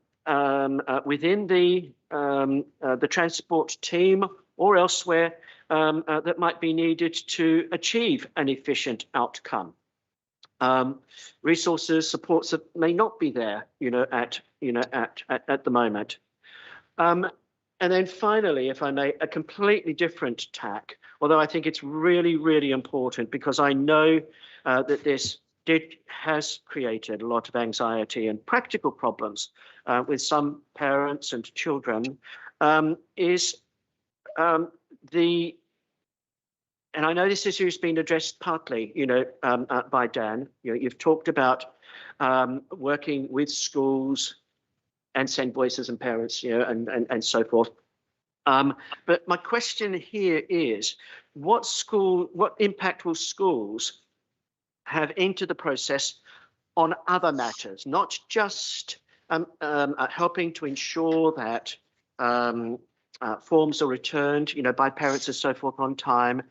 the transport team or elsewhere that might be needed to achieve an efficient outcome? Resources, supports that may not be there, at the moment. And then finally, if I may, a completely different tack, although I think it's really, really important, because I know that this has created a lot of anxiety and practical problems with some parents and children, is and I know this issue has been addressed partly, by Dan. You've talked about working with schools and Send Voices and parents, and so forth. But my question here is, what impact will schools have into the process on other matters, not just helping to ensure that forms are returned, by parents and so forth on time,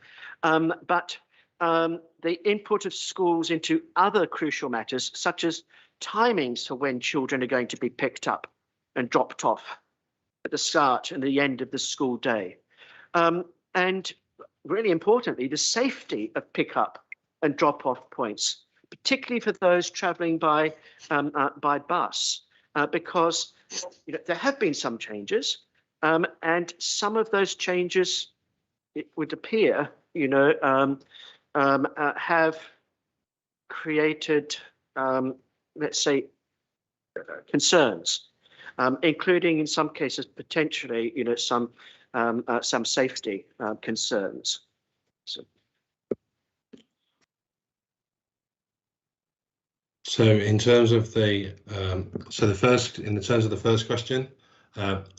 but the input of schools into other crucial matters, such as timings for when children are going to be picked up and dropped off at the start and the end of the school day. And really importantly, the safety of pickup and drop-off points, particularly for those travelling by bus, because there have been some changes, and some of those changes, it would appear, have created, let's say, concerns, including in some cases potentially, some safety concerns. So in terms of the first question,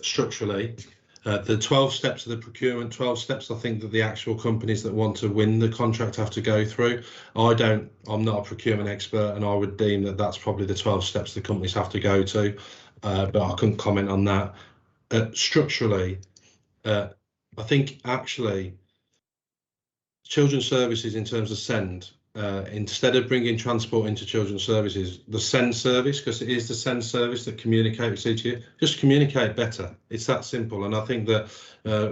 structurally, the 12 steps of the procurement, 12 steps, I think that the actual companies that want to win the contract have to go through. I'm not a procurement expert, and I would deem that that's probably the 12 steps the companies have to go to, but I couldn't comment on that. Structurally, I think actually children's services in terms of Send, instead of bringing transport into children's services, the Send service, because it is the Send service that communicates with you, just communicate better. It's that simple. And I think that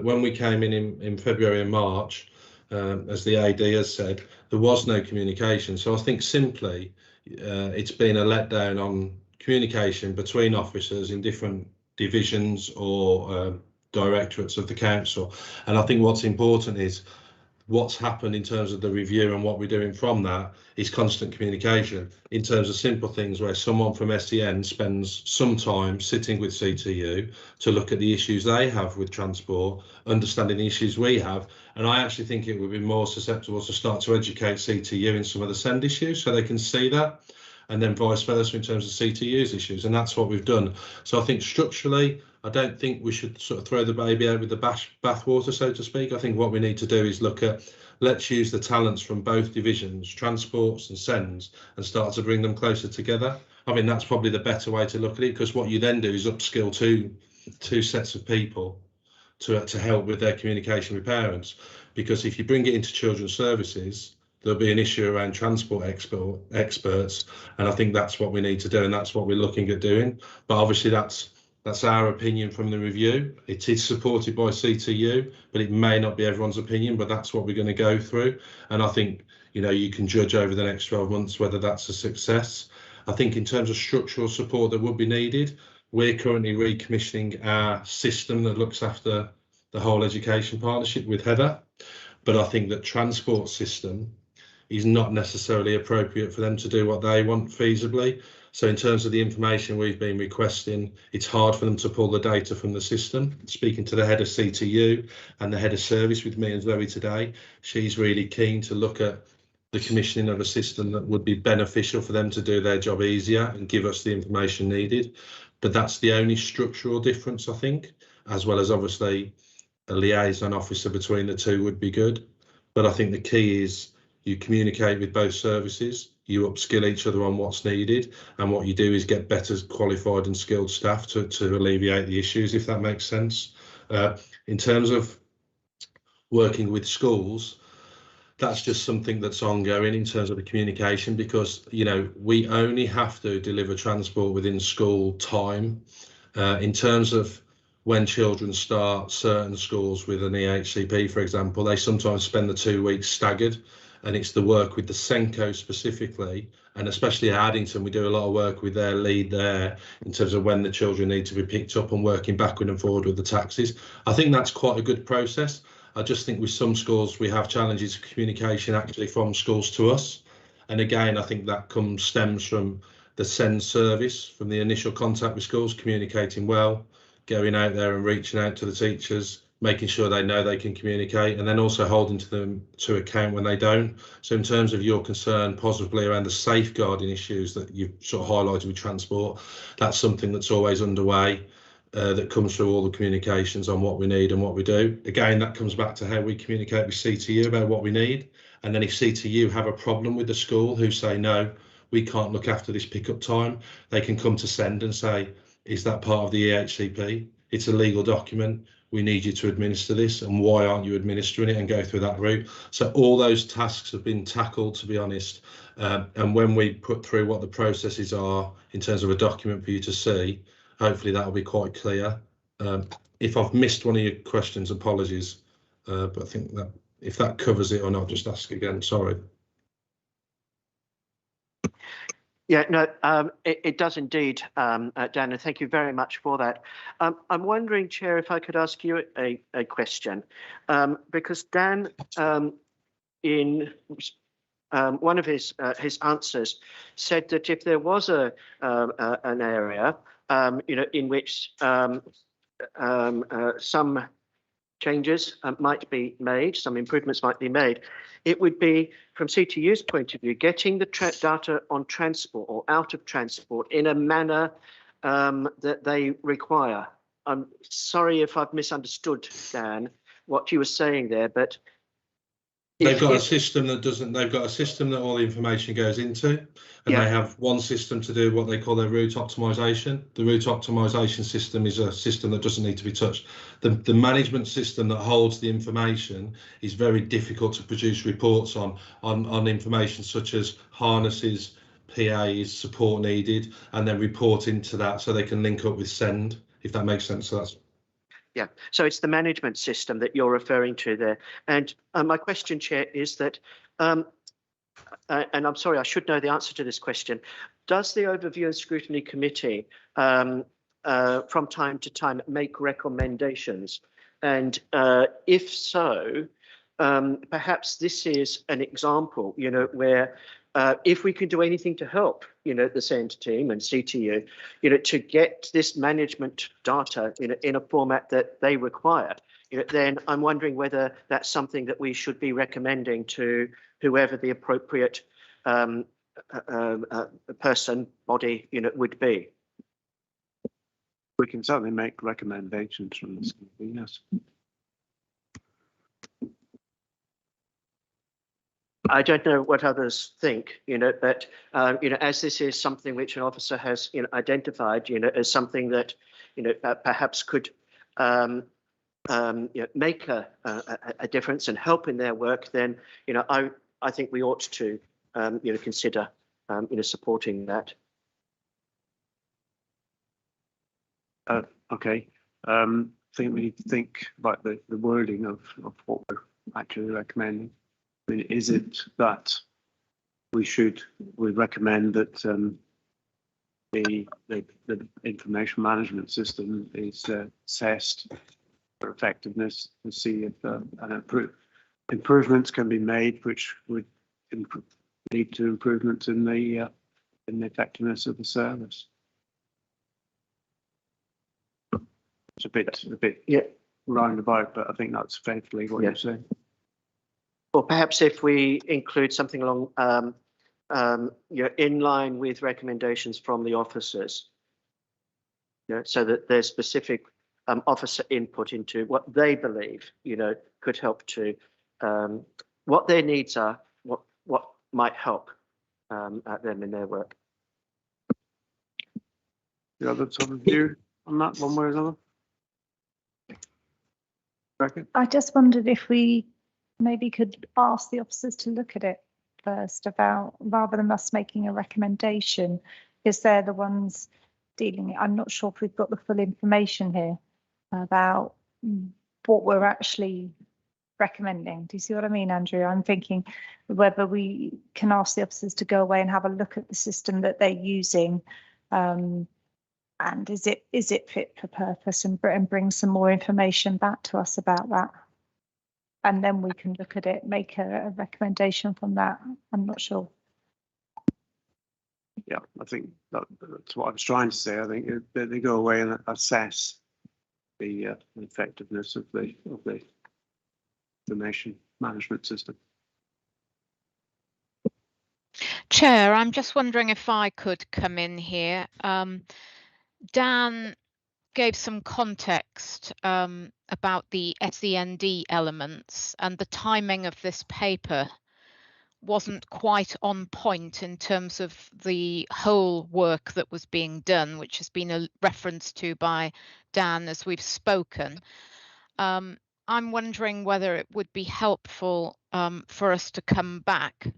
when we came in February and March, as the AD has said, there was no communication. So I think simply it's been a letdown on communication between officers in different divisions or directorates of the council. And I think what's important is what's happened in terms of the review, and what we're doing from that is constant communication in terms of simple things where someone from SEN spends some time sitting with CTU to look at the issues they have with transport, understanding the issues we have. And I actually think it would be more susceptible to start to educate CTU in some of the Send issues so they can see that, and then vice versa in terms of CTU's issues. And that's what we've done. So I think structurally, I don't think we should sort of throw the baby out with the bathwater, so to speak. I think what we need to do is look at, let's use the talents from both divisions, transports and Sends, and start to bring them closer together. I mean, that's probably the better way to look at it, because what you then do is upskill two sets of people to help with their communication with parents. Because if you bring it into children's services, there'll be an issue around transport experts, and I think that's what we need to do, and that's what we're looking at doing. But obviously that's our opinion from the review. It is supported by CTU, but it may not be everyone's opinion, but that's what we're going to go through. And I think, you can judge over the next 12 months whether that's a success. I think in terms of structural support that would be needed, we're currently recommissioning our system that looks after the whole education partnership with Heather. But I think that transport system is not necessarily appropriate for them to do what they want feasibly. So in terms of the information we've been requesting, it's hard for them to pull the data from the system. Speaking to the head of CTU and the head of service with me and Zoe today, she's really keen to look at the commissioning of a system that would be beneficial for them to do their job easier and give us the information needed. But that's the only structural difference, I think, as well as obviously a liaison officer between the two would be good. But I think the key is you communicate with both services, you upskill each other on what's needed, and what you do is get better qualified and skilled staff to alleviate the issues, if that makes sense. In terms of working with schools, that's just something that's ongoing in terms of the communication, because, you know, we only have to deliver transport within school time. In terms of when children start certain schools with an EHCP, for example, they sometimes spend the 2 weeks staggered, and it's the work with the Senko specifically, and especially at Addington, we do a lot of work with their lead there in terms of when the children need to be picked up and working backward and forward with the taxis. I think that's quite a good process. I just think with some schools we have challenges of communication actually from schools to us, and again I think that stems from the send service, from the initial contact with schools, communicating well, going out there and reaching out to the teachers, making sure they know they can communicate, and then also holding them to account when they don't. So in terms of your concern possibly around the safeguarding issues that you've sort of highlighted with transport, that's something that's always underway. That comes through all the communications on what we need and what we do. Again, that comes back to how we communicate with CTU about what we need. And then if CTU have a problem with the school who say, no, we can't look after this pickup time, they can come to send and say, is that part of the EHCP? It's a legal document. We need you to administer this. And why aren't you administering it, and go through that route? So all those tasks have been tackled, to be honest. And when we put through what the processes are in terms of a document for you to see, hopefully that will be quite clear. If I've missed one of your questions, apologies, but I think that if that covers it or not, just ask again, sorry. Yeah, no, it does indeed, Dan, and thank you very much for that. I'm wondering, Chair, if I could ask you a question, because Dan, in one of his answers, said that if there was an area, you know, in which some changes might be made, some improvements might be made, it would be, from CTU's point of view, getting the data on transport or out of transport in a manner that they require. I'm sorry if I've misunderstood, Dan, what you were saying there, but they've got a system that doesn't, they've got a system that all the information goes into, and they have one system to do what they call their route optimization. The route optimization system is a system that doesn't need to be touched. The management system that holds the information is very difficult to produce reports on information such as harnesses, PAs, support needed, and then report into that so they can link up with send, if that makes sense. So that's yeah, so it's the management system that you're referring to there. And my question, Chair, is that, and I'm sorry, I should know the answer to this question. Does the Overview and Scrutiny Committee from time to time make recommendations? And if so, perhaps this is an example, you know, where if we can do anything to help, you know, the SEND team and CTU, you know, to get this management data in a format that they require, you know, then I'm wondering whether that's something that we should be recommending to whoever the appropriate person, body, you know, would be. We can certainly make recommendations from this, yes. I don't know what others think, you know, but, you know, as this is something which an officer has, you know, identified, you know, as something that, you know, perhaps could you know, make a difference and help in their work, then, you know, I think we ought to, you know, consider, you know, supporting that. Okay. I think we need to think about the wording of what we're actually recommending. I mean, is it that we recommend that the information management system is assessed for effectiveness to see if improvements can be made, which would lead to improvements in the in the effectiveness of the service. It's a bit roundabout, but I think that's faithfully what you're saying. Or perhaps if we include something along, in line with recommendations from the officers, so that there's specific officer input into what they believe, could help to what their needs are, what might help them in their work. The other sort of view on that, one way or another? I just wondered if we maybe could ask the officers to look at it first, about rather than us making a recommendation, because they're the ones dealing it. I'm not sure if we've got the full information here about what we're actually recommending. Do you see what I mean, Andrew? I'm thinking whether we can ask the officers to go away and have a look at the system that they're using, and is it fit for purpose, and bring some more information back to us about that. And then we can look at it, make a recommendation from that. I'm not sure. Yeah, I think that's what I was trying to say. I think they go away and assess the effectiveness of the information management system. Chair, I'm just wondering if I could come in here. Dan gave some context about the SEND elements, and the timing of this paper wasn't quite on point in terms of the whole work that was being done, which has been a reference to by Dan as we've spoken. I'm wondering whether it would be helpful for us to come back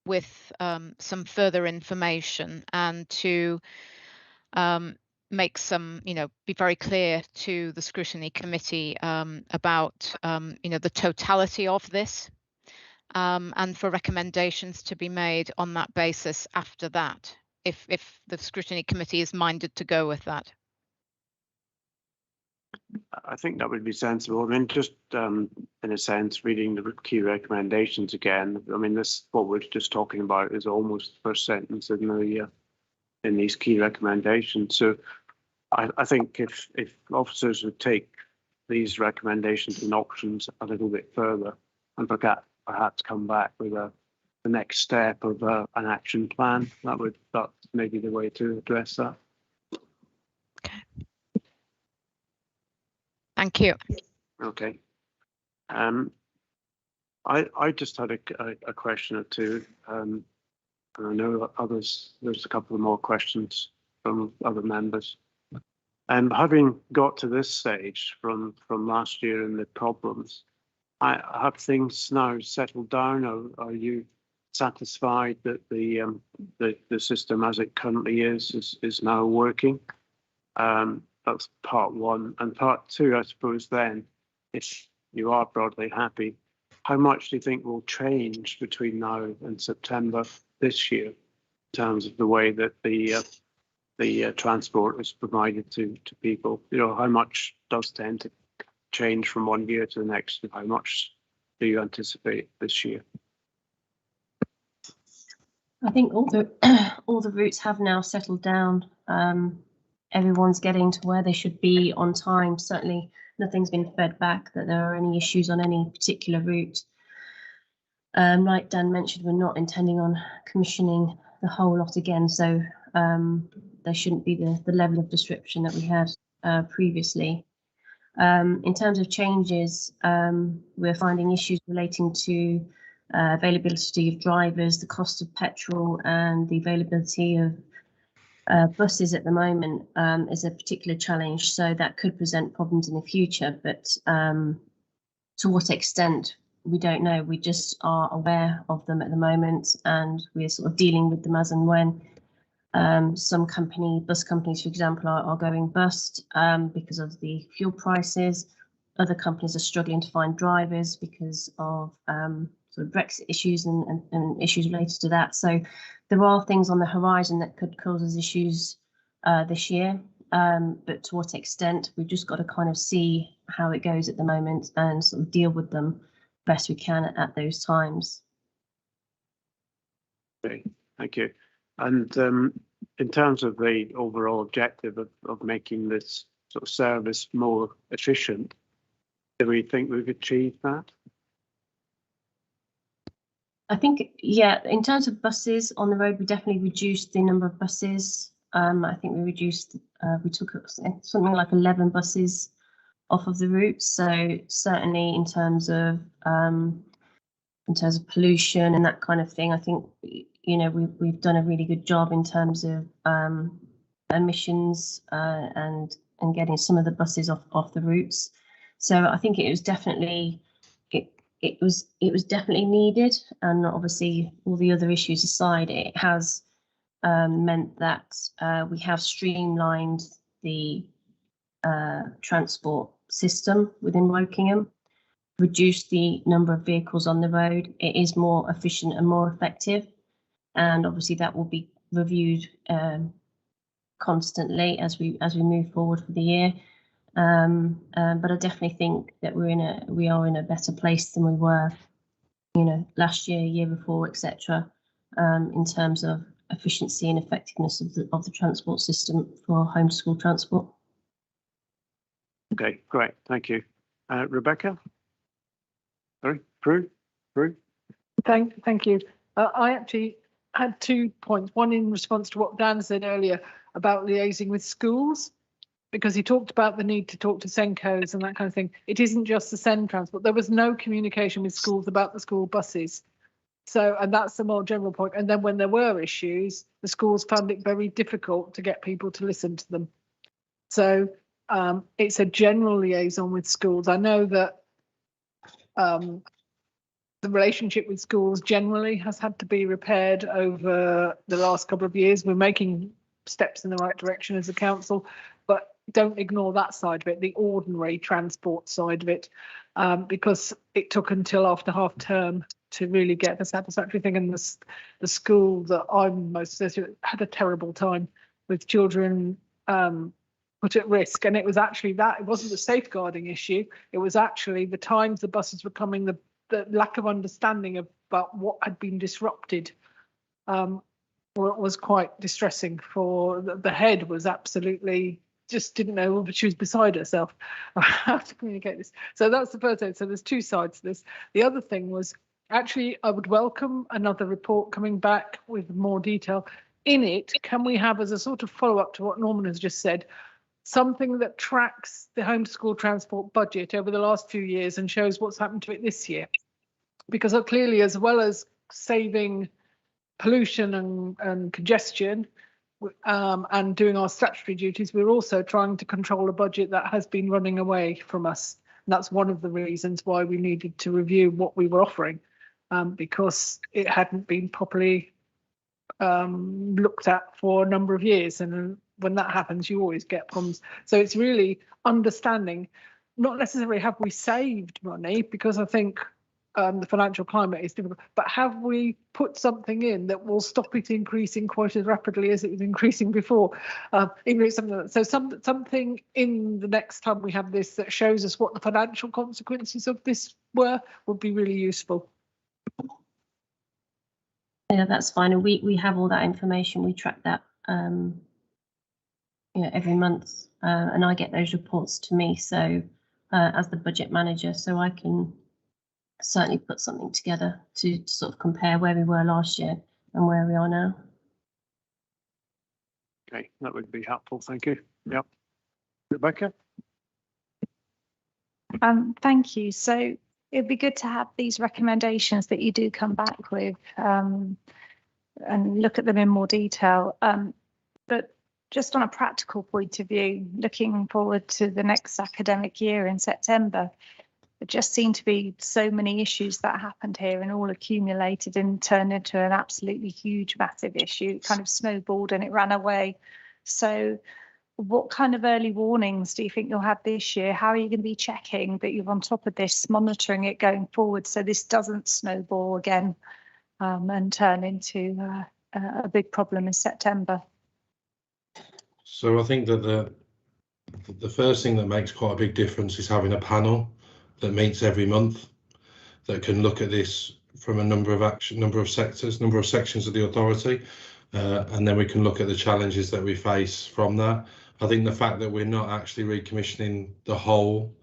with some further information and to make some, be very clear to the Scrutiny Committee about, the totality of this, and for recommendations to be made on that basis after that, if the Scrutiny Committee is minded to go with that. I think that would be sensible. I mean, just in a sense, reading the key recommendations again. I mean, what we're just talking about is almost the first sentence in these key recommendations. So I think if officers would take these recommendations and options a little bit further and perhaps come back with the next step of an action plan, that's maybe the way to address that. Okay. Thank you. Okay. I just had a question or two. And I know there's a couple of more questions from other members. Having got to this stage from last year and the problems, have things now settled down? Are you satisfied that the system as it currently is now working? That's part one. And part two, I suppose then, if you are broadly happy, how much do you think will change between now and September this year in terms of the way that the transport is provided to people? How much does tend to change from one year to the next? How much do you anticipate this year? I think all the routes have now settled down. Everyone's getting to where they should be on time. Certainly nothing's been fed back that there are any issues on any particular route. Like Dan mentioned, we're not intending on commissioning the whole lot again, so there shouldn't be the level of disruption that we had previously. In terms of changes, we're finding issues relating to availability of drivers, the cost of petrol, and the availability of buses at the moment is a particular challenge. So that could present problems in the future, but to what extent, we don't know. We just are aware of them at the moment, and we're sort of dealing with them as and when. Some bus companies, for example, are going bust because of the fuel prices. Other companies are struggling to find drivers because of sort of Brexit issues and issues related to that. So there are things on the horizon that could cause us issues this year. But to what extent, we've just got to kind of see how it goes at the moment and sort of deal with them best we can at those times. Okay, thank you. And in terms of the overall objective of making this sort of service more efficient, do we think we've achieved that? I think, yeah, in terms of buses on the road, we definitely reduced the number of buses. I think we reduced, we took something like 11 buses off of the route. So certainly in terms of pollution and that kind of thing, I think, you know, we've done a really good job in terms of emissions and getting some of the buses off the routes. So I think it was definitely it was definitely needed, and obviously all the other issues aside, it has meant that we have streamlined the transport system within Wokingham, reduced the number of vehicles on the road. It is more efficient and more effective, and obviously that will be reviewed constantly as we move forward for the year. But I definitely think that we are in a better place than we were, you know, last year, year before, etc. In terms of efficiency and effectiveness of the transport system for home to school transport. Okay, great, thank you. Rebecca? Sorry, Prue? Thank you. I actually had 2 points. One in response to what Dan said earlier about liaising with schools, because he talked about the need to talk to Senkos and that kind of thing. It isn't just the Send transport. There was no communication with schools about the school buses. So, and that's the more general point. And then when there were issues, the schools found it very difficult to get people to listen to them. So it's a general liaison with schools. I know that the relationship with schools generally has had to be repaired over the last couple of years. We're making steps in the right direction as a council, but don't ignore that side of it, the ordinary transport side of it, because it took until after half term to really get the satisfactory thing. And the school that I'm most associated with had a terrible time with children put at risk. And it was actually that, it wasn't the safeguarding issue, it was actually the times the buses were coming, the lack of understanding about what had been disrupted. Was quite distressing. For the head was absolutely just didn't know, but she was beside herself how to communicate this. So that's the first thing. So there's two sides to this. The other thing was actually I would welcome another report coming back with more detail. In it, can we have, as a sort of follow-up to what Norman has just said, something that tracks the home to school transport budget over the last few years and shows what's happened to it this year? Because clearly, as well as saving pollution and congestion and doing our statutory duties, we're also trying to control a budget that has been running away from us. And that's one of the reasons why we needed to review what we were offering, because it hadn't been properly looked at for a number of years. And when that happens, you always get problems. So it's really understanding, not necessarily have we saved money, because I think the financial climate is difficult, but have we put something in that will stop it increasing quite as rapidly as it was increasing before? Something in the next time we have this that shows us what the financial consequences of this were would be really useful. Yeah, that's fine. And we have all that information. We track that every month, and I get those reports to me. So as the budget manager, so I can certainly put something together to sort of compare where we were last year and where we are now. Okay, that would be helpful. Thank you. Yep. Rebecca? Thank you. So it'd be good to have these recommendations that you do come back with and look at them in more detail. But just on a practical point of view, looking forward to the next academic year in September, there just seem to be so many issues that happened here and all accumulated and turned into an absolutely huge, massive issue. It kind of snowballed and it ran away. So what kind of early warnings do you think you'll have this year? How are you going to be checking that you're on top of this, monitoring it going forward so this doesn't snowball again and turn into a big problem in September? So I think that the first thing that makes quite a big difference is having a panel that meets every month that can look at this from a number of sections of the authority. and then we can look at the challenges that we face from that. I think the fact that we're not actually recommissioning the whole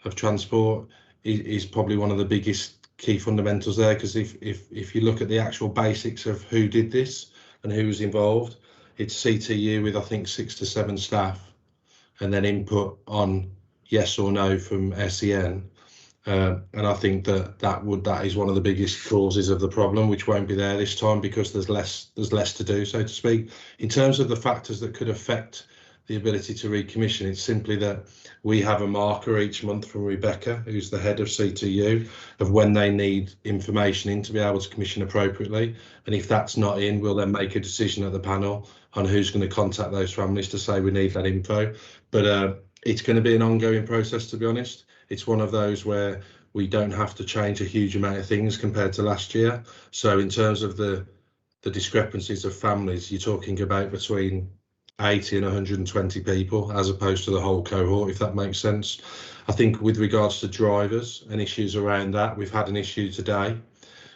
of transport is probably one of the biggest key fundamentals there, because if you look at the actual basics of who did this and who was involved, it's CTU with I think 6 to 7 staff, and then input on yes or no from SEN. And I think that is one of the biggest causes of the problem, which won't be there this time because there's less to do, so to speak. In terms of the factors that could affect the ability to recommission, it's simply that we have a marker each month from Rebecca, who's the head of CTU, of when they need information in to be able to commission appropriately. And if that's not in, we'll then make a decision at the panel on who's going to contact those families to say we need that info. But it's going to be an ongoing process, to be honest. It's one of those where we don't have to change a huge amount of things compared to last year. So in terms of the discrepancies of families, you're talking about between 80 and 120 people as opposed to the whole cohort, if that makes sense. I think with regards to drivers and issues around that, we've had an issue today,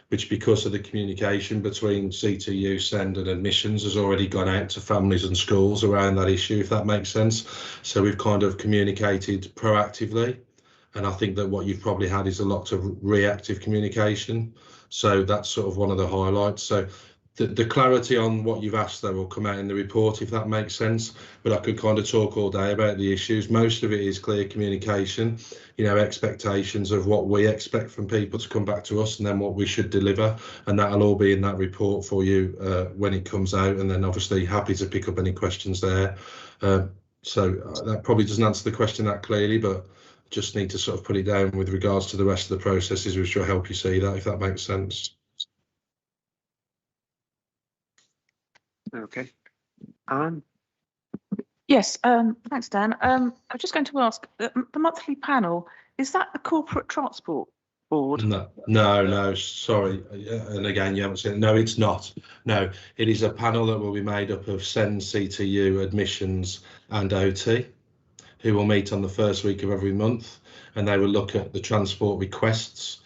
which because of the communication between CTU, SEND and admissions has already gone out to families and schools around that issue, if that makes sense. So we've kind of communicated proactively. And I think that what you've probably had is a lot of reactive communication. So that's sort of one of the highlights. So the clarity on what you've asked, though, will come out in the report, if that makes sense. But I could kind of talk all day about the issues. Most of it is clear communication, expectations of what we expect from people to come back to us and then what we should deliver. And that'll all be in that report for you when it comes out. And then obviously happy to pick up any questions there. So that probably doesn't answer the question that clearly, but just need to sort of put it down with regards to the rest of the processes, which will help you see that, if that makes sense. Okay. Anne? Yes, thanks, Dan. I'm just going to ask, the monthly panel, is that the corporate transport board? No, sorry. And again, you haven't seen it. No, it's not. No, it is a panel that will be made up of SEND, CTU, admissions and OT, who will meet on the first week of every month, and they will look at the transport requests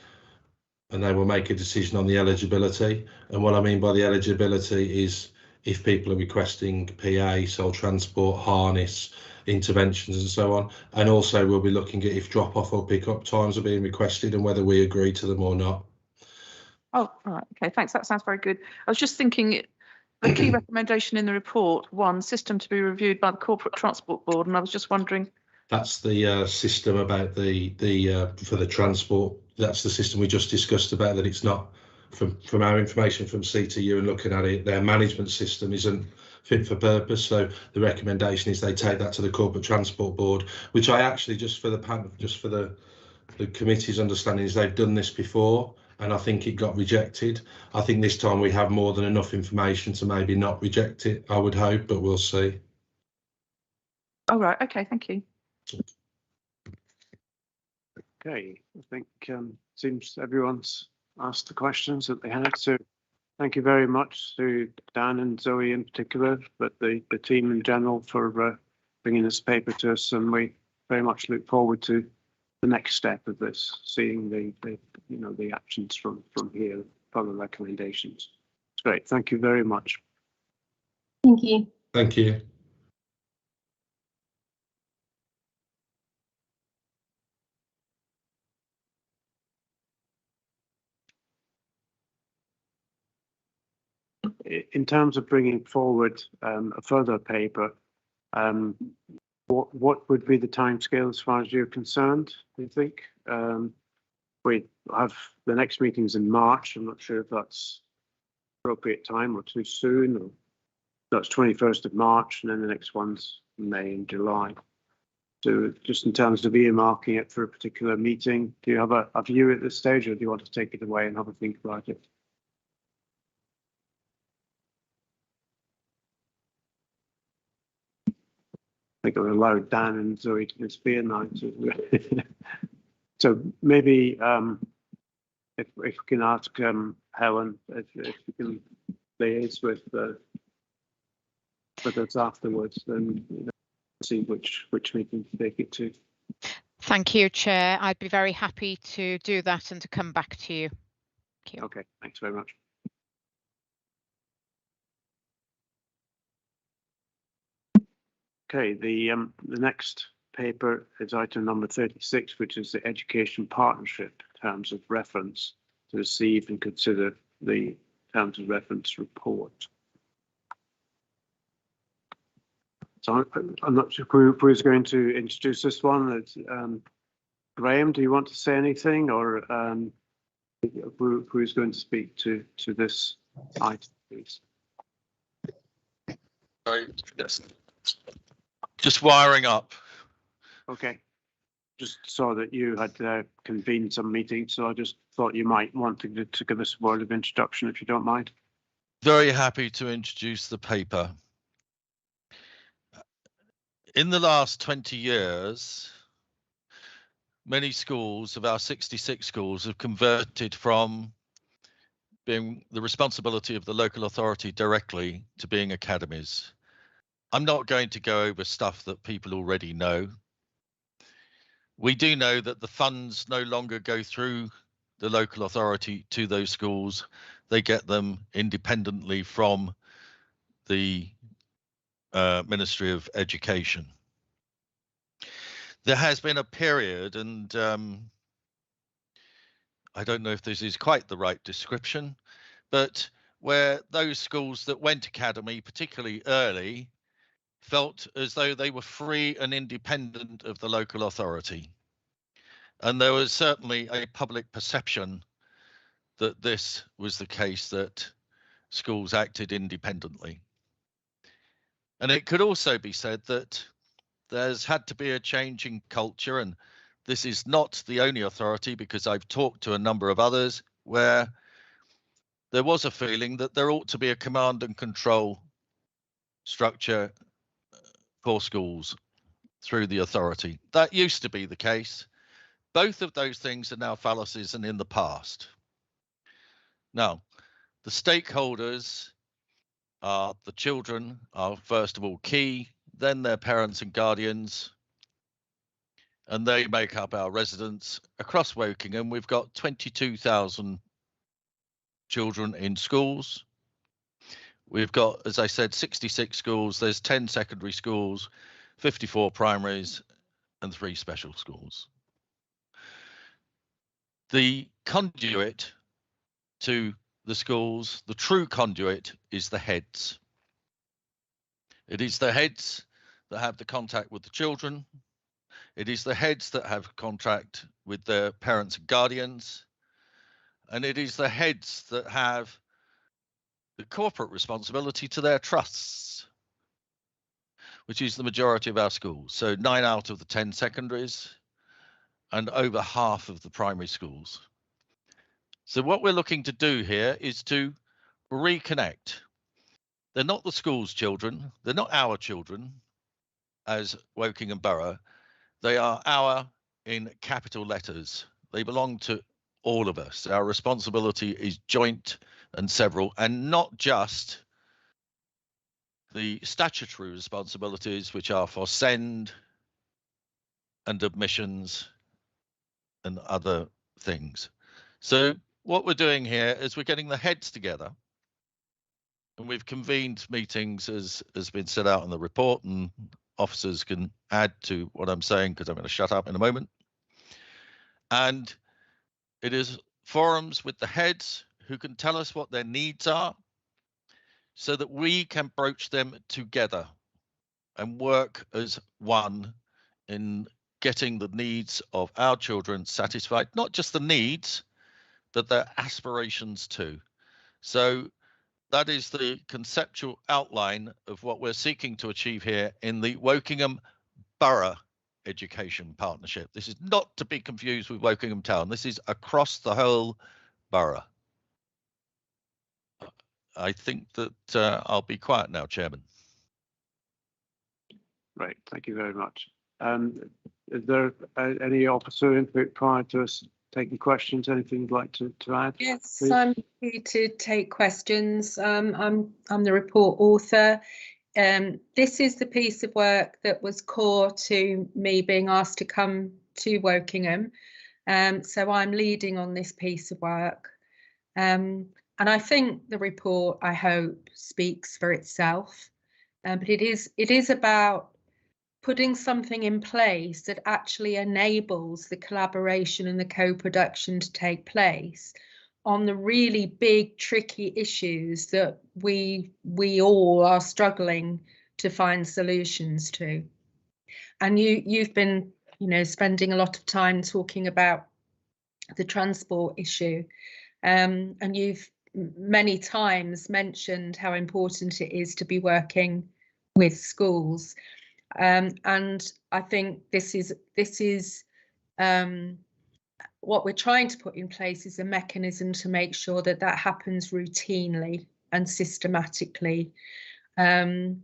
and they will make a decision on the eligibility. And what I mean by the eligibility is if people are requesting PA, sole transport, harness, interventions and so on. And also we'll be looking at if drop-off or pick-up times are being requested and whether we agree to them or not. Oh, right. Okay, thanks. That sounds very good. I was just thinking the key recommendation in the report, one, system to be reviewed by the Corporate Transport Board, and I was just wondering. That's the system about for the transport. That's the system we just discussed about, that it's not from our information from CTU and looking at it, their management system isn't fit for purpose. So the recommendation is they take that to the Corporate Transport Board, which I actually, just for the committee's understanding, is they've done this before and I think it got rejected. I think this time we have more than enough information to maybe not reject it, I would hope, but we'll see. Oh, right. Okay, thank you. Okay, I think seems everyone's asked the questions that they had. So thank you very much to Dan and Zoe in particular, but the team in general for bringing this paper to us, and we very much look forward to the next step of this, seeing the actions from here, follow recommendations. It's great. Thank you very much. Thank you. Thank you. In terms of bringing forward a further paper, what would be the timescale as far as you're concerned, do you think? We have the next meetings in March. I'm not sure if that's appropriate time or too soon. Or that's 21st of March, and then the next one's May and July. So just in terms of earmarking it for a particular meeting, do you have a view at this stage, or do you want to take it away and have a think about it? I think I've allowed Dan and Zoe to disappear now. So maybe if we can ask Helen if you can liaise with us afterwards, then see which meeting to take it to. Thank you, Chair. I'd be very happy to do that and to come back to you. Okay, thanks very much. Okay, the next paper is item number 36, which is the education partnership terms of reference to receive and consider the terms of reference report. So I'm not sure who's going to introduce this one. It's, Graham, do you want to say anything, or who's going to speak to this item, please? Sorry, yes. Just wiring up. Okay. Just saw that you had convened some meetings, so I just thought you might want to give us a word of introduction, if you don't mind. Very happy to introduce the paper. In the last 20 years, many schools of our 66 schools have converted from being the responsibility of the local authority directly to being academies. I'm not going to go over stuff that people already know. We do know that the funds no longer go through the local authority to those schools. They get them independently from the Ministry of Education. There has been a period, and I don't know if this is quite the right description, but where those schools that went academy, particularly early, felt as though they were free and independent of the local authority. And there was certainly a public perception that this was the case, that schools acted independently. And it could also be said that there's had to be a change in culture, and this is not the only authority, because I've talked to a number of others where there was a feeling that there ought to be a command and control structure for schools through the authority. That used to be the case. Both of those things are now fallacies and in the past. Now, the stakeholders are the children are first of all key, then their parents and guardians, and they make up our residents. Across Wokingham, we've got 22,000 children in schools. We've got, as I said, 66 schools. There's 10 secondary schools, 54 primaries, and 3 special schools. The conduit to the schools, the true conduit, is the heads. It is the heads that have the contact with the children. It is the heads that have contact with their parents and guardians. And it is the heads that have the corporate responsibility to their trusts, which is the majority of our schools. So 9 out of the 10 secondaries and over half of the primary schools. So what we're looking to do here is to reconnect. They're not the school's children. They're not our children as Wokingham Borough. They are our in capital letters. They belong to all of us. Our responsibility is joint and several, and not just the statutory responsibilities, which are for SEND and admissions and other things. So what we're doing here is we're getting the heads together, and we've convened meetings as has been set out in the report, and officers can add to what I'm saying because I'm going to shut up in a moment. And it is forums with the heads who can tell us what their needs are so that we can broach them together and work as one in getting the needs of our children satisfied, not just the needs, but their aspirations too. So that is the conceptual outline of what we're seeking to achieve here in the Wokingham Borough Education Partnership. This is not to be confused with Wokingham Town. This is across the whole borough. I think that I'll be quiet now, Chairman. Right, thank you very much. Is there any officer input prior to us taking questions? Anything you'd like to add? Yes, please? I'm here to take questions. I'm the report author. This is the piece of work that was core to me being asked to come to Wokingham. So I'm leading on this piece of work. And I think the report, I hope, speaks for itself. But it is about putting something in place that actually enables the collaboration and the co-production to take place on the really big, tricky issues that we all are struggling to find solutions to. And you've been, spending a lot of time talking about the transport issue, and you've many times mentioned how important it is to be working with schools. And I think this is what we're trying to put in place is a mechanism to make sure that that happens routinely and systematically, and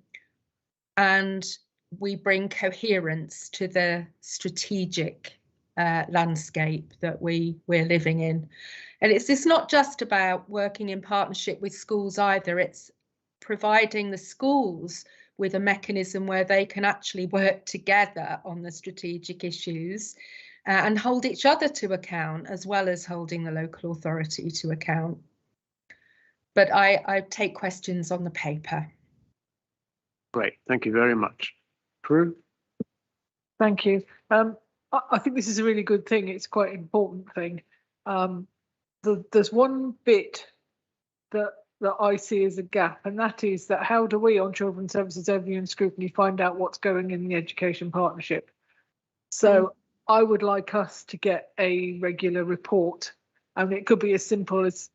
we bring coherence to the strategic landscape that we're living in. And it's not just about working in partnership with schools either, it's providing the schools with a mechanism where they can actually work together on the strategic issues and hold each other to account, as well as holding the local authority to account. But I take questions on the paper. Great, thank you very much. Prue? Thank you. I think this is a really good thing. It's quite an important thing. There's one bit that I see as a gap, and that is that how do we on Children's Services Overview and Scrutiny find out what's going in the education partnership? So I would like us to get a regular report, and it could be as simple as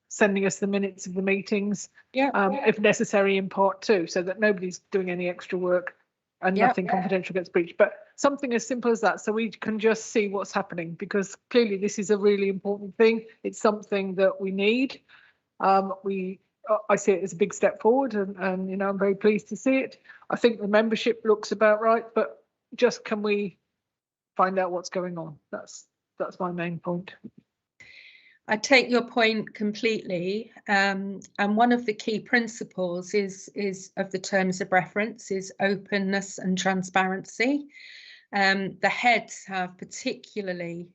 sending us the minutes of the meetings, if necessary in part 2, so that nobody's doing any extra work and nothing confidential gets breached. But something as simple as that, so we can just see what's happening, because clearly this is a really important thing. It's something that we need. I see it as a big step forward, and I'm very pleased to see it. I think the membership looks about right, but just can we find out what's going on? That's my main point. I take your point completely, and one of the key principles is of the terms of reference is openness and transparency. The heads have particularly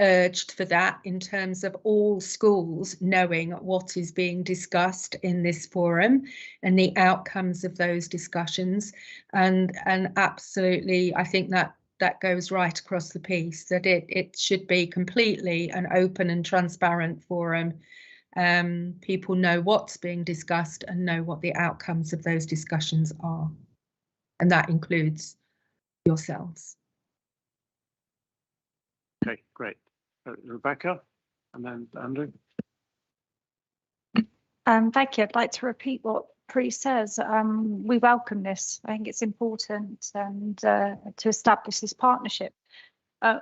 urged for that in terms of all schools knowing what is being discussed in this forum and the outcomes of those discussions, and absolutely I think that goes right across the piece, that it should be completely an open and transparent forum. People know what's being discussed and know what the outcomes of those discussions are, and that includes yourselves. Okay, great. Rebecca, and then Andrew. Thank you. I'd like to repeat what Prue says. We welcome this. I think it's important and to establish this partnership.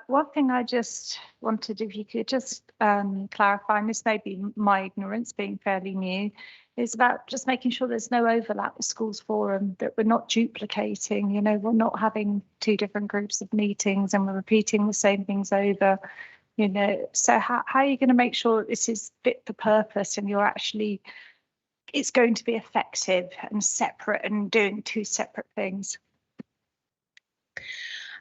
One thing I just wanted, if you could just clarify, and this may be my ignorance being fairly new, is about just making sure there's no overlap with Schools Forum, that we're not duplicating, we're not having 2 different groups of meetings and we're repeating the same things over. So how are you going to make sure that this is fit for purpose and it's going to be effective and separate and doing 2 separate things?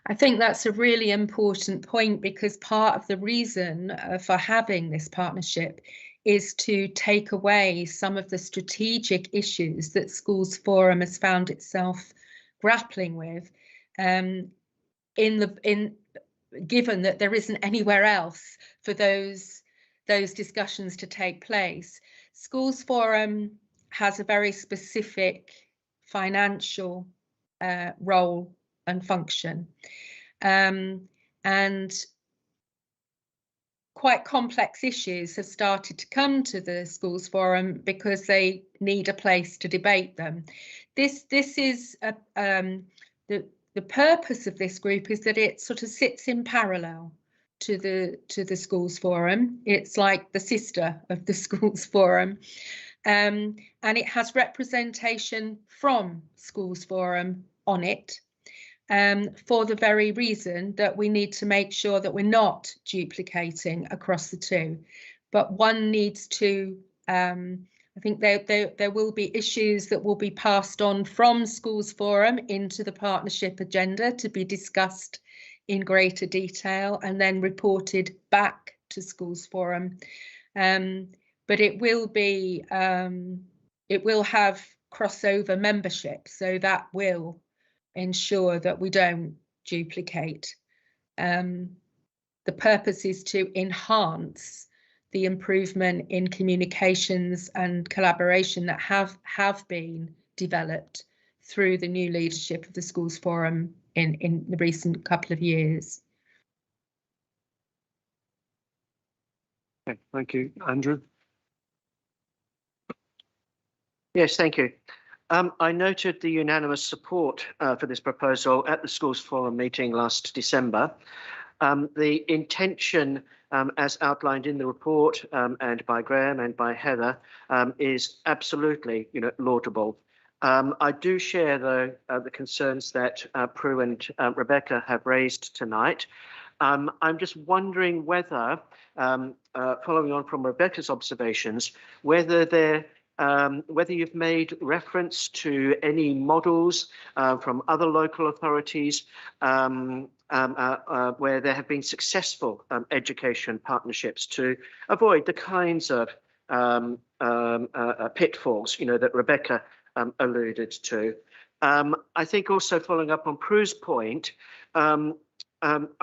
I think that's a really important point, because part of the reason for having this partnership is to take away some of the strategic issues that Schools Forum has found itself grappling with, given that there isn't anywhere else for those discussions to take place. Schools Forum has a very specific financial role and function, and quite complex issues have started to come to the Schools Forum because they need a place to debate them. This is the purpose of this group is that it sort of sits in parallel to the Schools Forum. It's like the sister of the Schools Forum, and it has representation from Schools Forum on it, for the very reason that we need to make sure that we're not duplicating across the 2, but one needs to. I think there will be issues that will be passed on from Schools Forum into the partnership agenda to be discussed in greater detail and then reported back to Schools Forum. But it will have crossover membership, so that will ensure that we don't duplicate. The purpose is to enhance the improvement in communications and collaboration that have been developed through the new leadership of the Schools Forum in the recent couple of years. Okay, thank you. Andrew? Yes, thank you. I noted the unanimous support for this proposal at the Schools Forum meeting last December. The intention, as outlined in the report and by Graham and by Heather, is absolutely, laudable. I do share the concerns that Prue and Rebecca have raised tonight. I'm just wondering whether, following on from Rebecca's observations, whether you've made reference to any models from other local authorities where there have been successful education partnerships to avoid the kinds of pitfalls, that Rebecca alluded to. I think also following up on Prue's point, I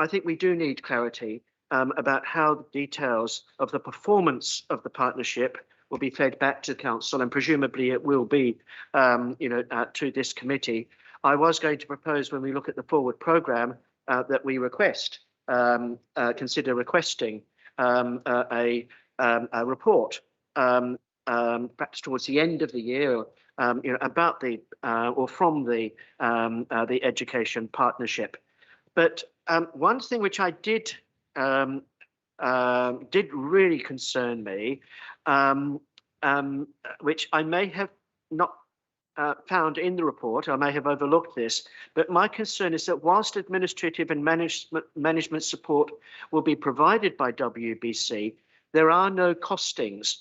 think we do need clarity about how the details of the performance of the partnership will be fed back to council, and presumably it will be, to this committee. I was going to propose, when we look at the forward programme, that we consider requesting a report, perhaps towards the end of the year, about the or from the education partnership. But one thing which I did really concern me, which I may have not found in the report, I may have overlooked this, but my concern is that whilst administrative and management support will be provided by WBC, there are no costings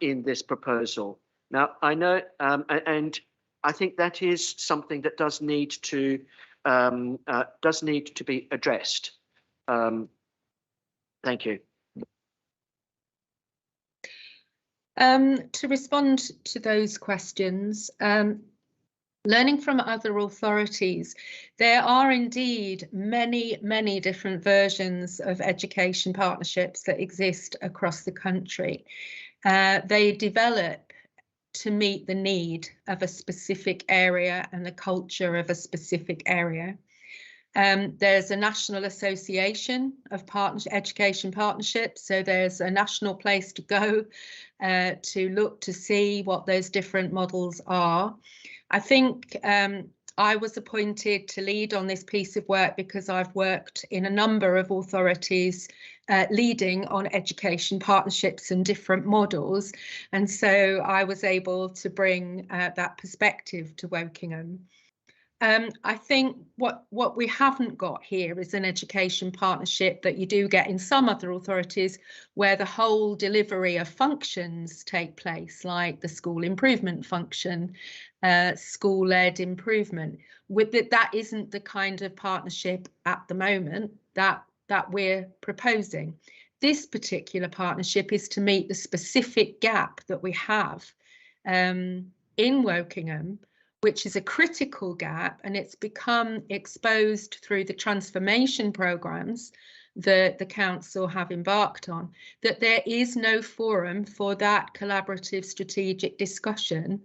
in this proposal. Now, I know, and I think that is something that does need to be addressed. Thank you. To respond to those questions, learning from other authorities, there are indeed many different versions of education partnerships that exist across the country. They develop to meet the need of a specific area and the culture of a specific area. There's a national association of education partnerships, so there's a national place to go to look to see what those different models are. I think I was appointed to lead on this piece of work because I've worked in a number of authorities leading on education partnerships and different models, and so I was able to bring that perspective to Wokingham. I think what we haven't got here is an education partnership that you do get in some other authorities, where the whole delivery of functions take place, like the school improvement function, school-led improvement. That isn't the kind of partnership at the moment that we're proposing. This particular partnership is to meet the specific gap that we have in Wokingham, which is a critical gap, and it's become exposed through the transformation programmes that the council have embarked on, that there is no forum for that collaborative strategic discussion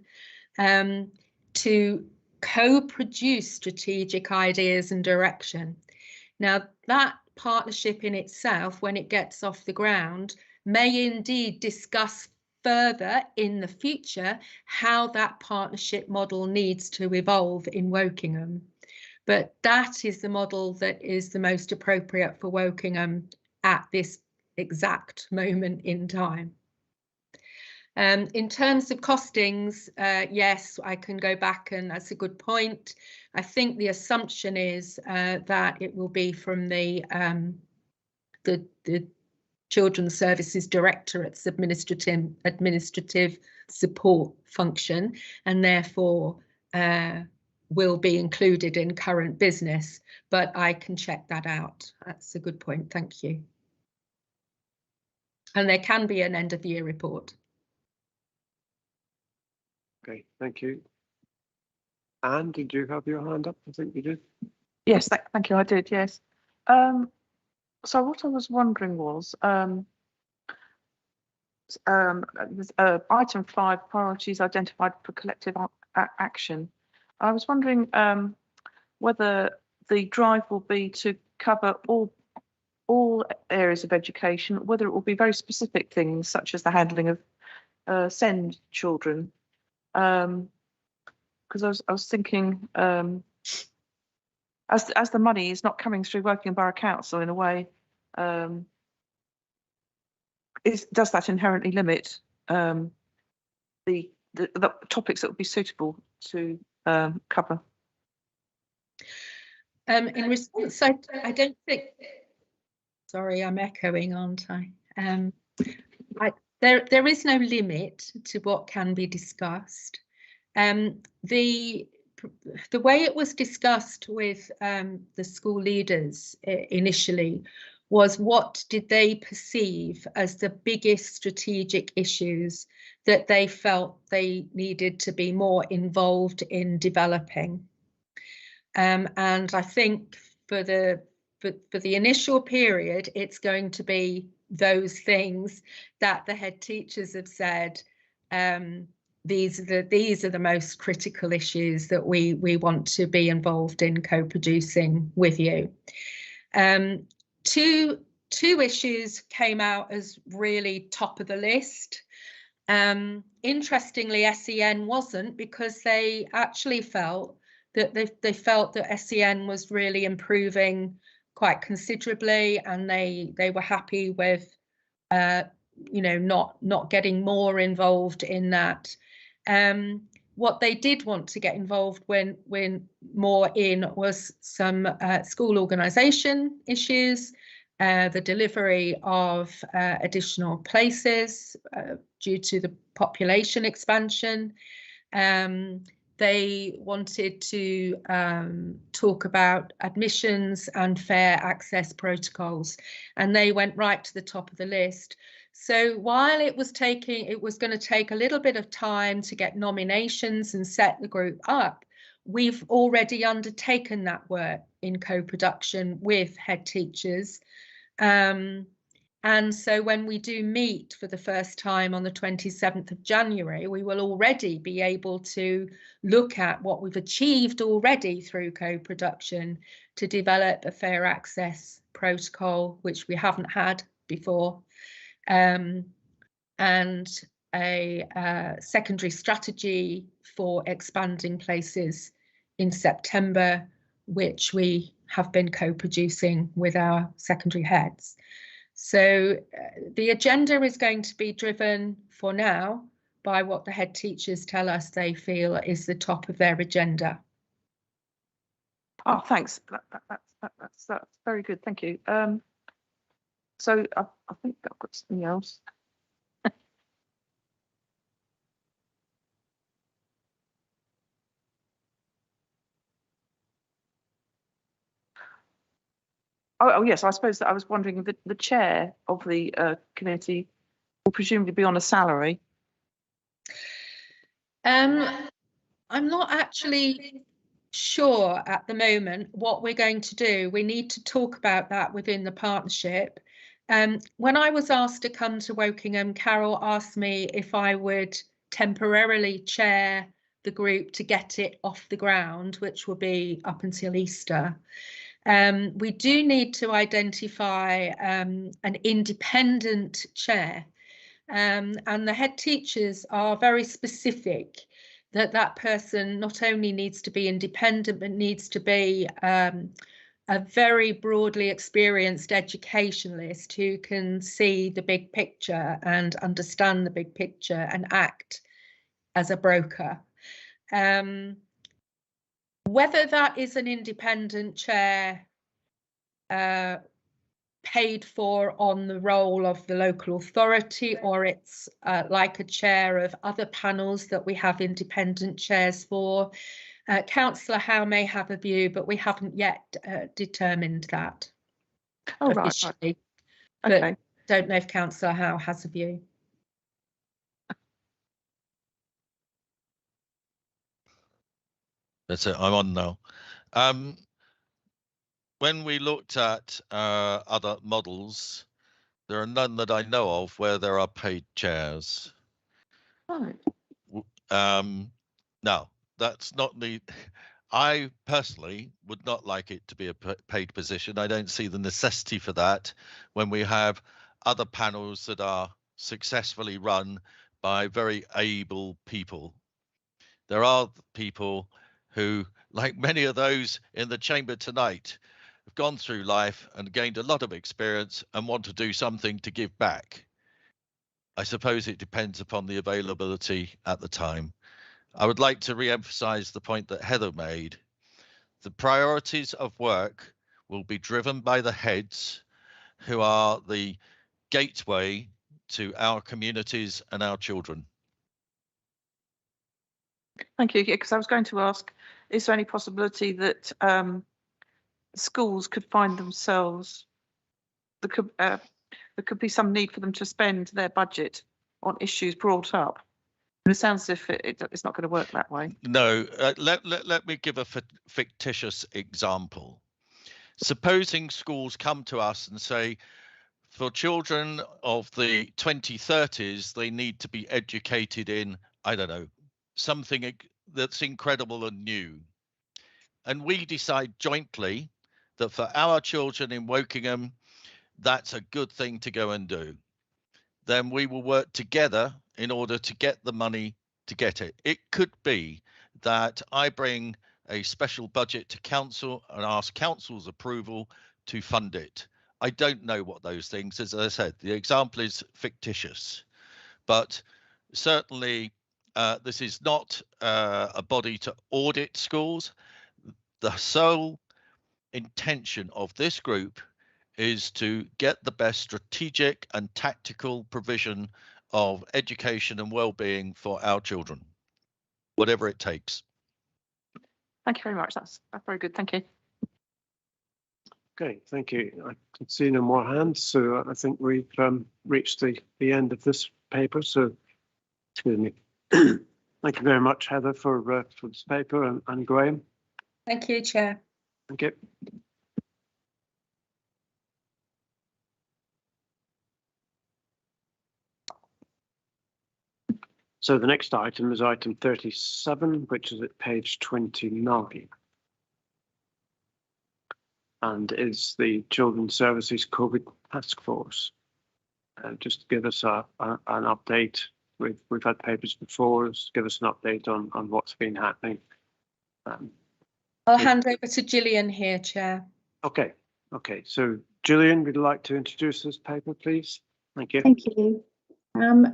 to co-produce strategic ideas and direction. Now, that partnership in itself, when it gets off the ground, may indeed discuss further in the future how that partnership model needs to evolve in Wokingham. But that is the model that is the most appropriate for Wokingham at this exact moment in time. In terms of costings, yes, I can go back, and that's a good point. I think the assumption is that it will be from the Children's Services Directorate's administrative support function, and therefore will be included in current business, but I can check that out. That's a good point, thank you. And there can be an end of the year report. Okay, thank you. Anne, did you have your hand up? I think you did. Yes, thank you. I did. Yes. So what I was wondering was, item 5, priorities identified for collective action. I was wondering whether the drive will be to cover all areas of education, whether it will be very specific things such as the handling of SEND children. Because I was thinking, as the money is not coming through Working Borough Council in a way, does that inherently limit the topics that would be suitable to cover? In response, I don't think. Sorry, I'm echoing, aren't I? There is no limit to what can be discussed. The way it was discussed with the school leaders initially was, what did they perceive as the biggest strategic issues that they felt they needed to be more involved in developing. And I think for the initial period, it's going to be those things that the head teachers have said, these are the most critical issues that we want to be involved in co-producing with you. Two issues came out as really top of the list. Interestingly, SEN wasn't, because they actually felt that they felt that SEN was really improving quite considerably, and they were happy with not getting more involved in that. What they did want to get involved when more in was some school organisation issues, the delivery of additional places due to the population expansion. They wanted to talk about admissions and fair access protocols, and they went right to the top of the list. So while it was going to take a little bit of time to get nominations and set the group up, we've already undertaken that work in co-production with head teachers. And so when we do meet for the first time on the 27th of January, we will already be able to look at what we've achieved already through co-production to develop a fair access protocol, which we haven't had before, and a secondary strategy for expanding places in September, which we have been co-producing with our secondary heads. So the agenda is going to be driven for now by what the head teachers tell us they feel is the top of their agenda. Oh, thanks. That's very good. Thank you. So I think I've got something else. Oh yes, I suppose that I was wondering, the chair of the committee will presumably be on a salary. I'm not actually sure at the moment what we're going to do. We need to talk about that within the partnership. When I was asked to come to Wokingham, Carol asked me if I would temporarily chair the group to get it off the ground, which will be up until Easter. We do need to identify an independent chair, and the head teachers are very specific that person not only needs to be independent, but needs to be a very broadly experienced educationalist who can see the big picture and understand the big picture and act as a broker. Whether that is an independent chair paid for on the role of the local authority, or it's like a chair of other panels that we have independent chairs for, Councillor Howe may have a view, but we haven't yet determined that officially. Right. Okay. But don't know if Councillor Howe has a view. That's it. I'm on now. When we looked at other models, there are none that I know of where there are paid chairs. Right. Now, that's not the. I personally would not like it to be a paid position. I don't see the necessity for that when we have other panels that are successfully run by very able people. There are people who, like many of those in the chamber tonight, have gone through life and gained a lot of experience and want to do something to give back. I suppose it depends upon the availability at the time. I would like to re-emphasize the point that Heather made. The priorities of work will be driven by the heads who are the gateway to our communities and our children. Thank you. Because I was going to ask, is there any possibility that schools could find themselves, there could be some need for them to spend their budget on issues brought up? And it sounds as if it's not going to work that way. No, let me give a fictitious example. Supposing schools come to us and say, for children of the 2030s, they need to be educated in, I don't know, something that's incredible and new. And we decide jointly that for our children in Wokingham, that's a good thing to go and do. Then we will work together in order to get the money to get it. It could be that I bring a special budget to council and ask council's approval to fund it. I don't know what those things, as I said, the example is fictitious, but certainly this is not a body to audit schools. The sole intention of this group is to get the best strategic and tactical provision of education and well-being for our children, whatever it takes. Thank you very much. That's very good. Thank you. Okay, thank you. I can see no more hands, so I think we've reached the end of this paper. So, excuse me. Thank you very much, Heather, for this paper, and Graham. Thank you, Chair. Thank you. So the next item is item 37, which is at page 29. And is the Children's Services COVID Task Force. Just to give us an update. We've had papers before. Just give us an update on what's been happening. I'll hand over to Gillian here, Chair. Okay. So Gillian, would you like to introduce this paper, please? Thank you. Thank you.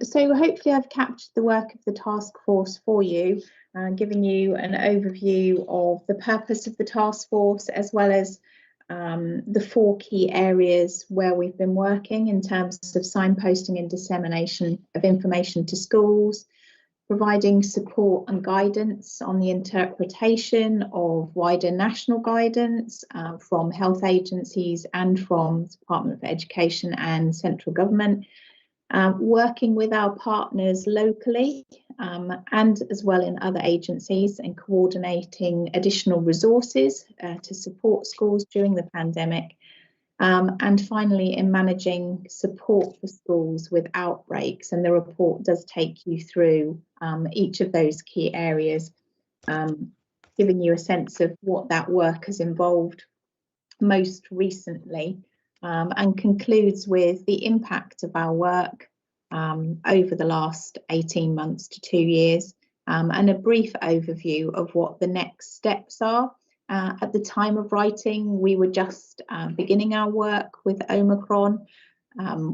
So hopefully I've captured the work of the task force for you, giving you an overview of the purpose of the task force, as well as the 4 key areas where we've been working in terms of signposting and dissemination of information to schools, providing support and guidance on the interpretation of wider national guidance from health agencies and from the Department for Education and central government, working with our partners locally and as well in other agencies, and coordinating additional resources to support schools during the pandemic. And finally, in managing support for schools with outbreaks. And the report does take you through each of those key areas, giving you a sense of what that work has involved most recently, and concludes with the impact of our work over the last 18 months to 2 years, and a brief overview of what the next steps are. At the time of writing, we were just beginning our work with Omicron.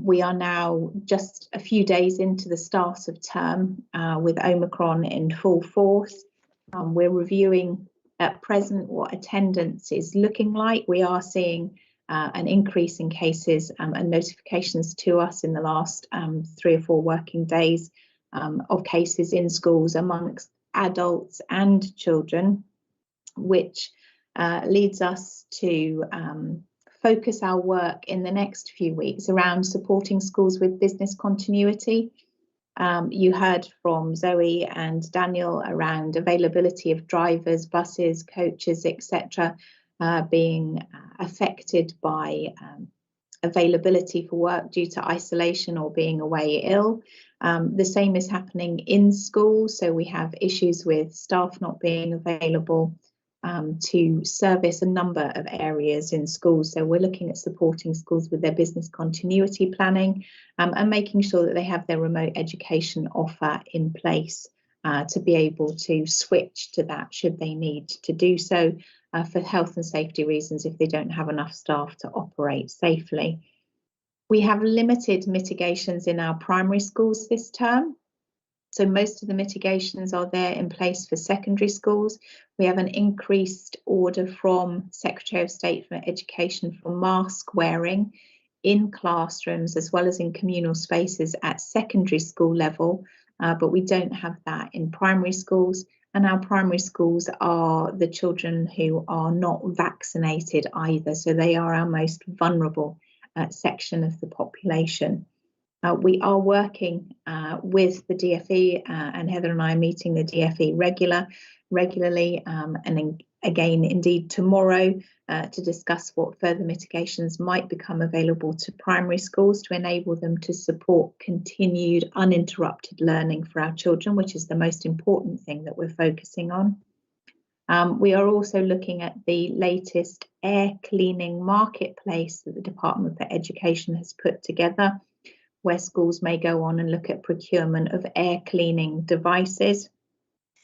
We are now just a few days into the start of term with Omicron in full force. We're reviewing at present what attendance is looking like. We are seeing an increase in cases and notifications to us in the last 3 or 4 working days of cases in schools amongst adults and children, which leads us to focus our work in the next few weeks around supporting schools with business continuity. You heard from Zoe and Daniel around availability of drivers, buses, coaches, etc., being affected by availability for work due to isolation or being away ill. The same is happening in schools, so we have issues with staff not being available to service a number of areas in schools. So we're looking at supporting schools with their business continuity planning and making sure that they have their remote education offer in place to be able to switch to that should they need to do so for health and safety reasons if they don't have enough staff to operate safely. We have limited mitigations in our primary schools this term. So most of the mitigations are there in place for secondary schools. We have an increased order from Secretary of State for Education for mask wearing in classrooms as well as in communal spaces at secondary school level, but we don't have that in primary schools. And our primary schools are the children who are not vaccinated either, so they are our most vulnerable section of the population. We are working with the DFE and Heather and I are meeting the DFE regularly and again indeed tomorrow to discuss what further mitigations might become available to primary schools to enable them to support continued uninterrupted learning for our children, which is the most important thing that we're focusing on. We are also looking at the latest air cleaning marketplace that the Department for Education has put together, where schools may go on and look at procurement of air cleaning devices.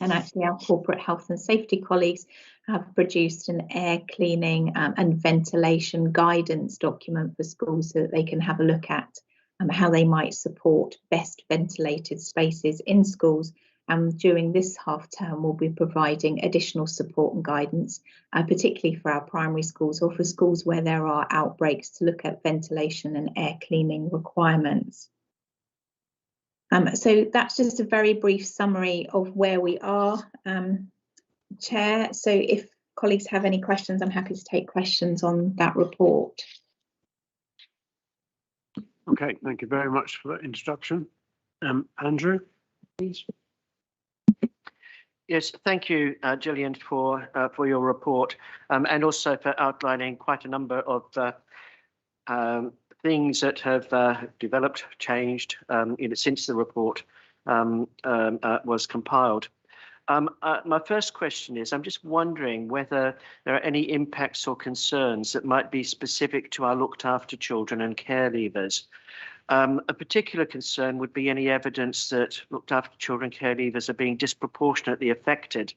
And actually our corporate health and safety colleagues have produced an air cleaning and ventilation guidance document for schools so that they can have a look at how they might support best ventilated spaces in schools. And during this half term, we'll be providing additional support and guidance, particularly for our primary schools or for schools where there are outbreaks to look at ventilation and air cleaning requirements. So that's just a very brief summary of where we are, Chair. So if colleagues have any questions, I'm happy to take questions on that report. Okay, thank you very much for that introduction. Andrew, please. Yes, thank you, Gillian, for your report and also for outlining quite a number of things that have developed, changed since the report was compiled. My first question is, I'm just wondering whether there are any impacts or concerns that might be specific to our looked after children and care leavers. A particular concern would be any evidence that looked after children care leavers are being disproportionately affected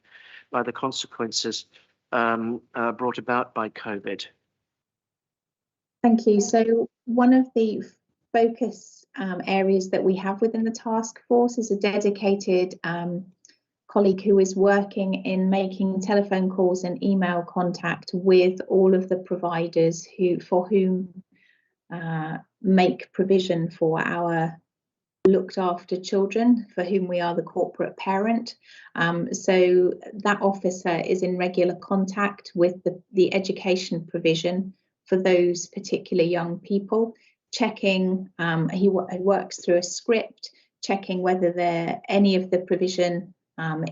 by the consequences brought about by COVID. Thank you. So one of the focus areas that we have within the task force is a dedicated colleague who is working in making telephone calls and email contact with all of the providers for whom make provision for our looked after children, for whom we are the corporate parent. So that officer is in regular contact with the education provision for those particular young people, checking, he works through a script, checking whether any of the provision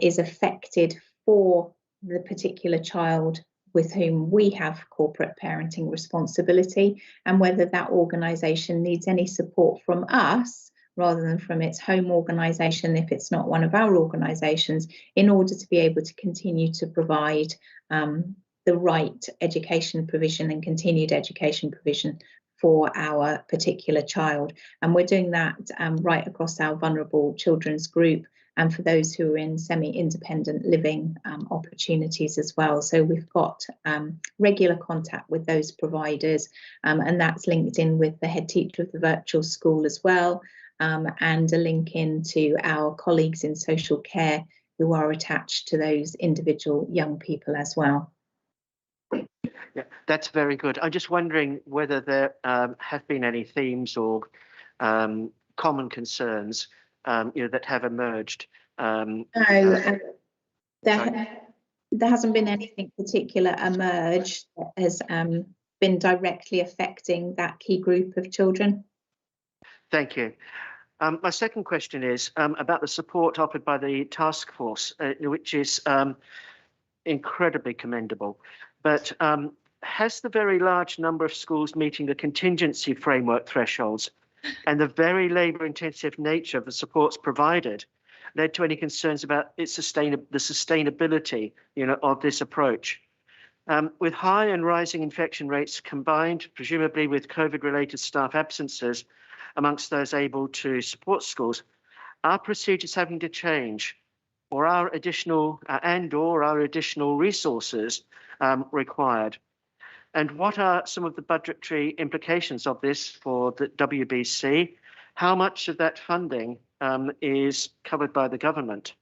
is affected for the particular child with whom we have corporate parenting responsibility, and whether that organisation needs any support from us rather than from its home organisation if it's not one of our organisations, in order to be able to continue to provide the right education provision and continued education provision for our particular child. And we're doing that right across our vulnerable children's group and for those who are in semi-independent living opportunities as well. So we've got regular contact with those providers, and that's linked in with the head teacher of the virtual school as well, and a link into our colleagues in social care who are attached to those individual young people as well. Yeah, that's very good. I'm just wondering whether there have been any themes or common concerns that have emerged. No, there hasn't been anything particular emerged that has been directly affecting that key group of children. Thank you. My second question is about the support offered by the task force, which is incredibly commendable. But has the very large number of schools meeting the contingency framework thresholds and the very labour-intensive nature of the supports provided led to any concerns about the sustainability, of this approach? With high and rising infection rates combined, presumably with COVID-related staff absences amongst those able to support schools, are procedures having to change, or are additional resources required? And what are some of the budgetary implications of this for the WBC? How much of that funding is covered by the government?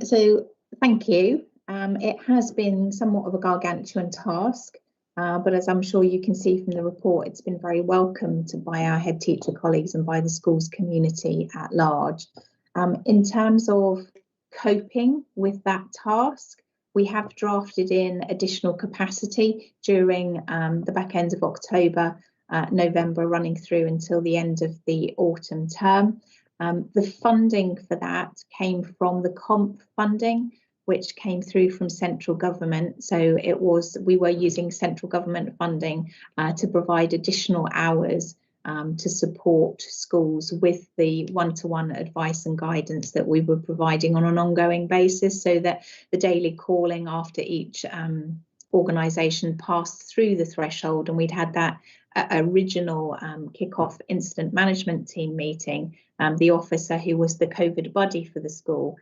So thank you. It has been somewhat of a gargantuan task, but as I'm sure you can see from the report, it's been very welcomed by our head teacher colleagues and by the schools community at large. In terms of coping with that task, we have drafted in additional capacity during the back end of October, November, running through until the end of the autumn term. The funding for that came from the comp funding, which came through from central government. So we were using central government funding to provide additional hours to support schools with the one-to-one advice and guidance that we were providing on an ongoing basis, so that the daily calling after each organisation passed through the threshold, and we'd had that original kick-off incident management team meeting. The officer who was the COVID buddy for the school,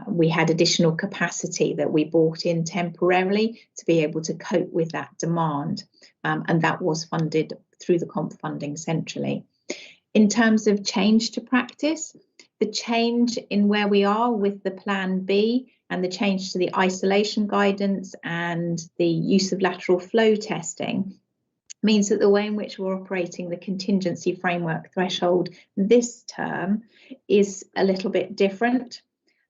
we had additional capacity that we brought in temporarily to be able to cope with that demand, and that was funded through the comp funding centrally. In terms of change to practice, the change in where we are with the Plan B and the change to the isolation guidance and the use of lateral flow testing means that the way in which we're operating the contingency framework threshold this term is a little bit different.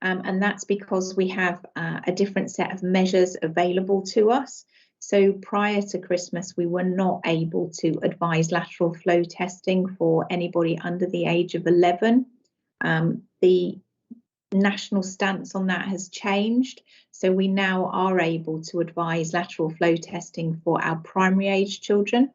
And that's because we have a different set of measures available to us. So prior to Christmas, we were not able to advise lateral flow testing for anybody under the age of 11. The national stance on that has changed. So we now are able to advise lateral flow testing for our primary age children,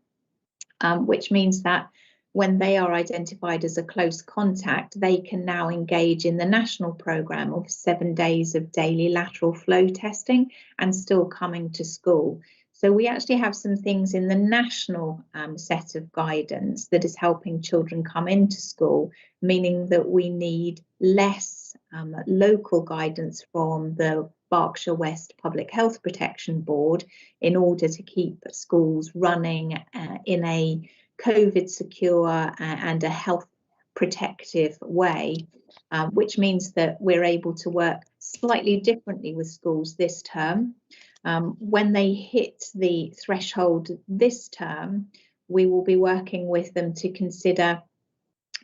which means that when they are identified as a close contact, they can now engage in the national programme of 7 days of daily lateral flow testing and still coming to school. So we actually have some things in the national set of guidance that is helping children come into school, meaning that we need less local guidance from the Berkshire West Public Health Protection Board in order to keep schools running in a COVID secure and a health protective way, which means that we're able to work slightly differently with schools this term. When they hit the threshold this term, we will be working with them to consider,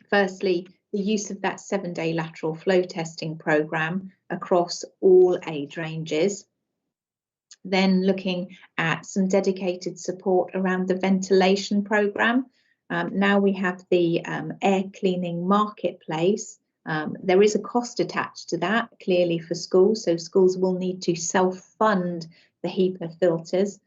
firstly, the use of that 7-day lateral flow testing programme across all age ranges. Then looking at some dedicated support around the ventilation programme. Now we have the air cleaning marketplace. There is a cost attached to that, clearly, for schools. So schools will need to self-fund the HEPA filters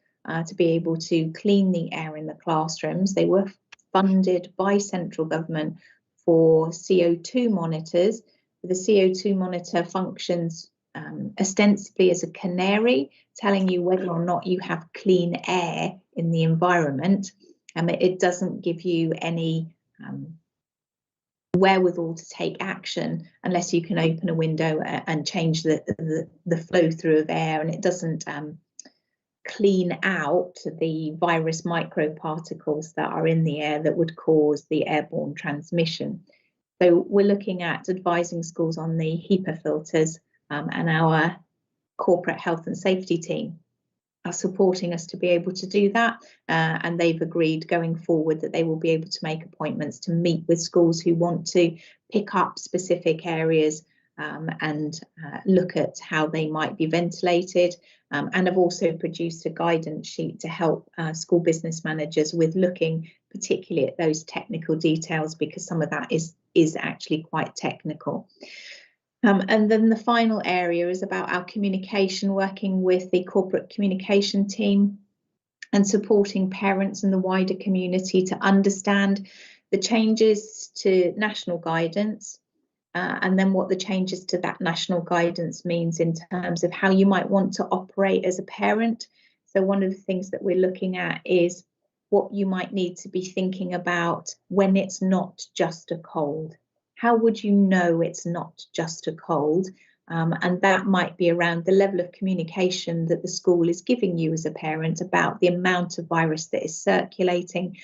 to be able to clean the air in the classrooms. They were funded by central government for CO2 monitors. The CO2 monitor functions ostensibly as a canary, telling you whether or not you have clean air in the environment. It doesn't give you any wherewithal to take action unless you can open a window and change the flow through of air, and it doesn't clean out the virus microparticles that are in the air that would cause the airborne transmission. So we're looking at advising schools on the HEPA filters, and our corporate health and safety team are supporting us to be able to do that, and they've agreed going forward that they will be able to make appointments to meet with schools who want to pick up specific areas and look at how they might be ventilated, and have also produced a guidance sheet to help school business managers with looking particularly at those technical details, because some of that is actually quite technical. And then the final area is about our communication, working with the corporate communication team and supporting parents and the wider community to understand the changes to national guidance, and then what the changes to that national guidance means in terms of how you might want to operate as a parent. So one of the things that we're looking at is what you might need to be thinking about when it's not just a cold. How would you know it's not just a cold? And that might be around the level of communication that the school is giving you as a parent about the amount of virus that is circulating.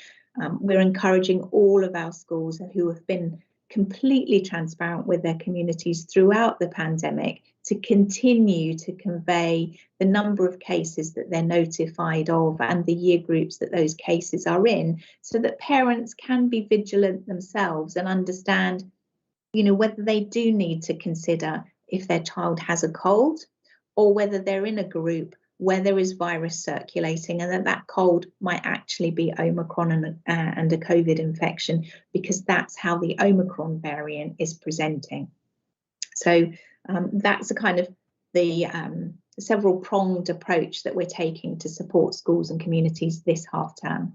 We're encouraging all of our schools who have been completely transparent with their communities throughout the pandemic to continue to convey the number of cases that they're notified of and the year groups that those cases are in, so that parents can be vigilant themselves and understand, you know, whether they do need to consider if their child has a cold, or whether they're in a group where there is virus circulating and that cold might actually be Omicron and a COVID infection, because that's how the Omicron variant is presenting. So that's a kind of the several pronged approach that we're taking to support schools and communities this half term.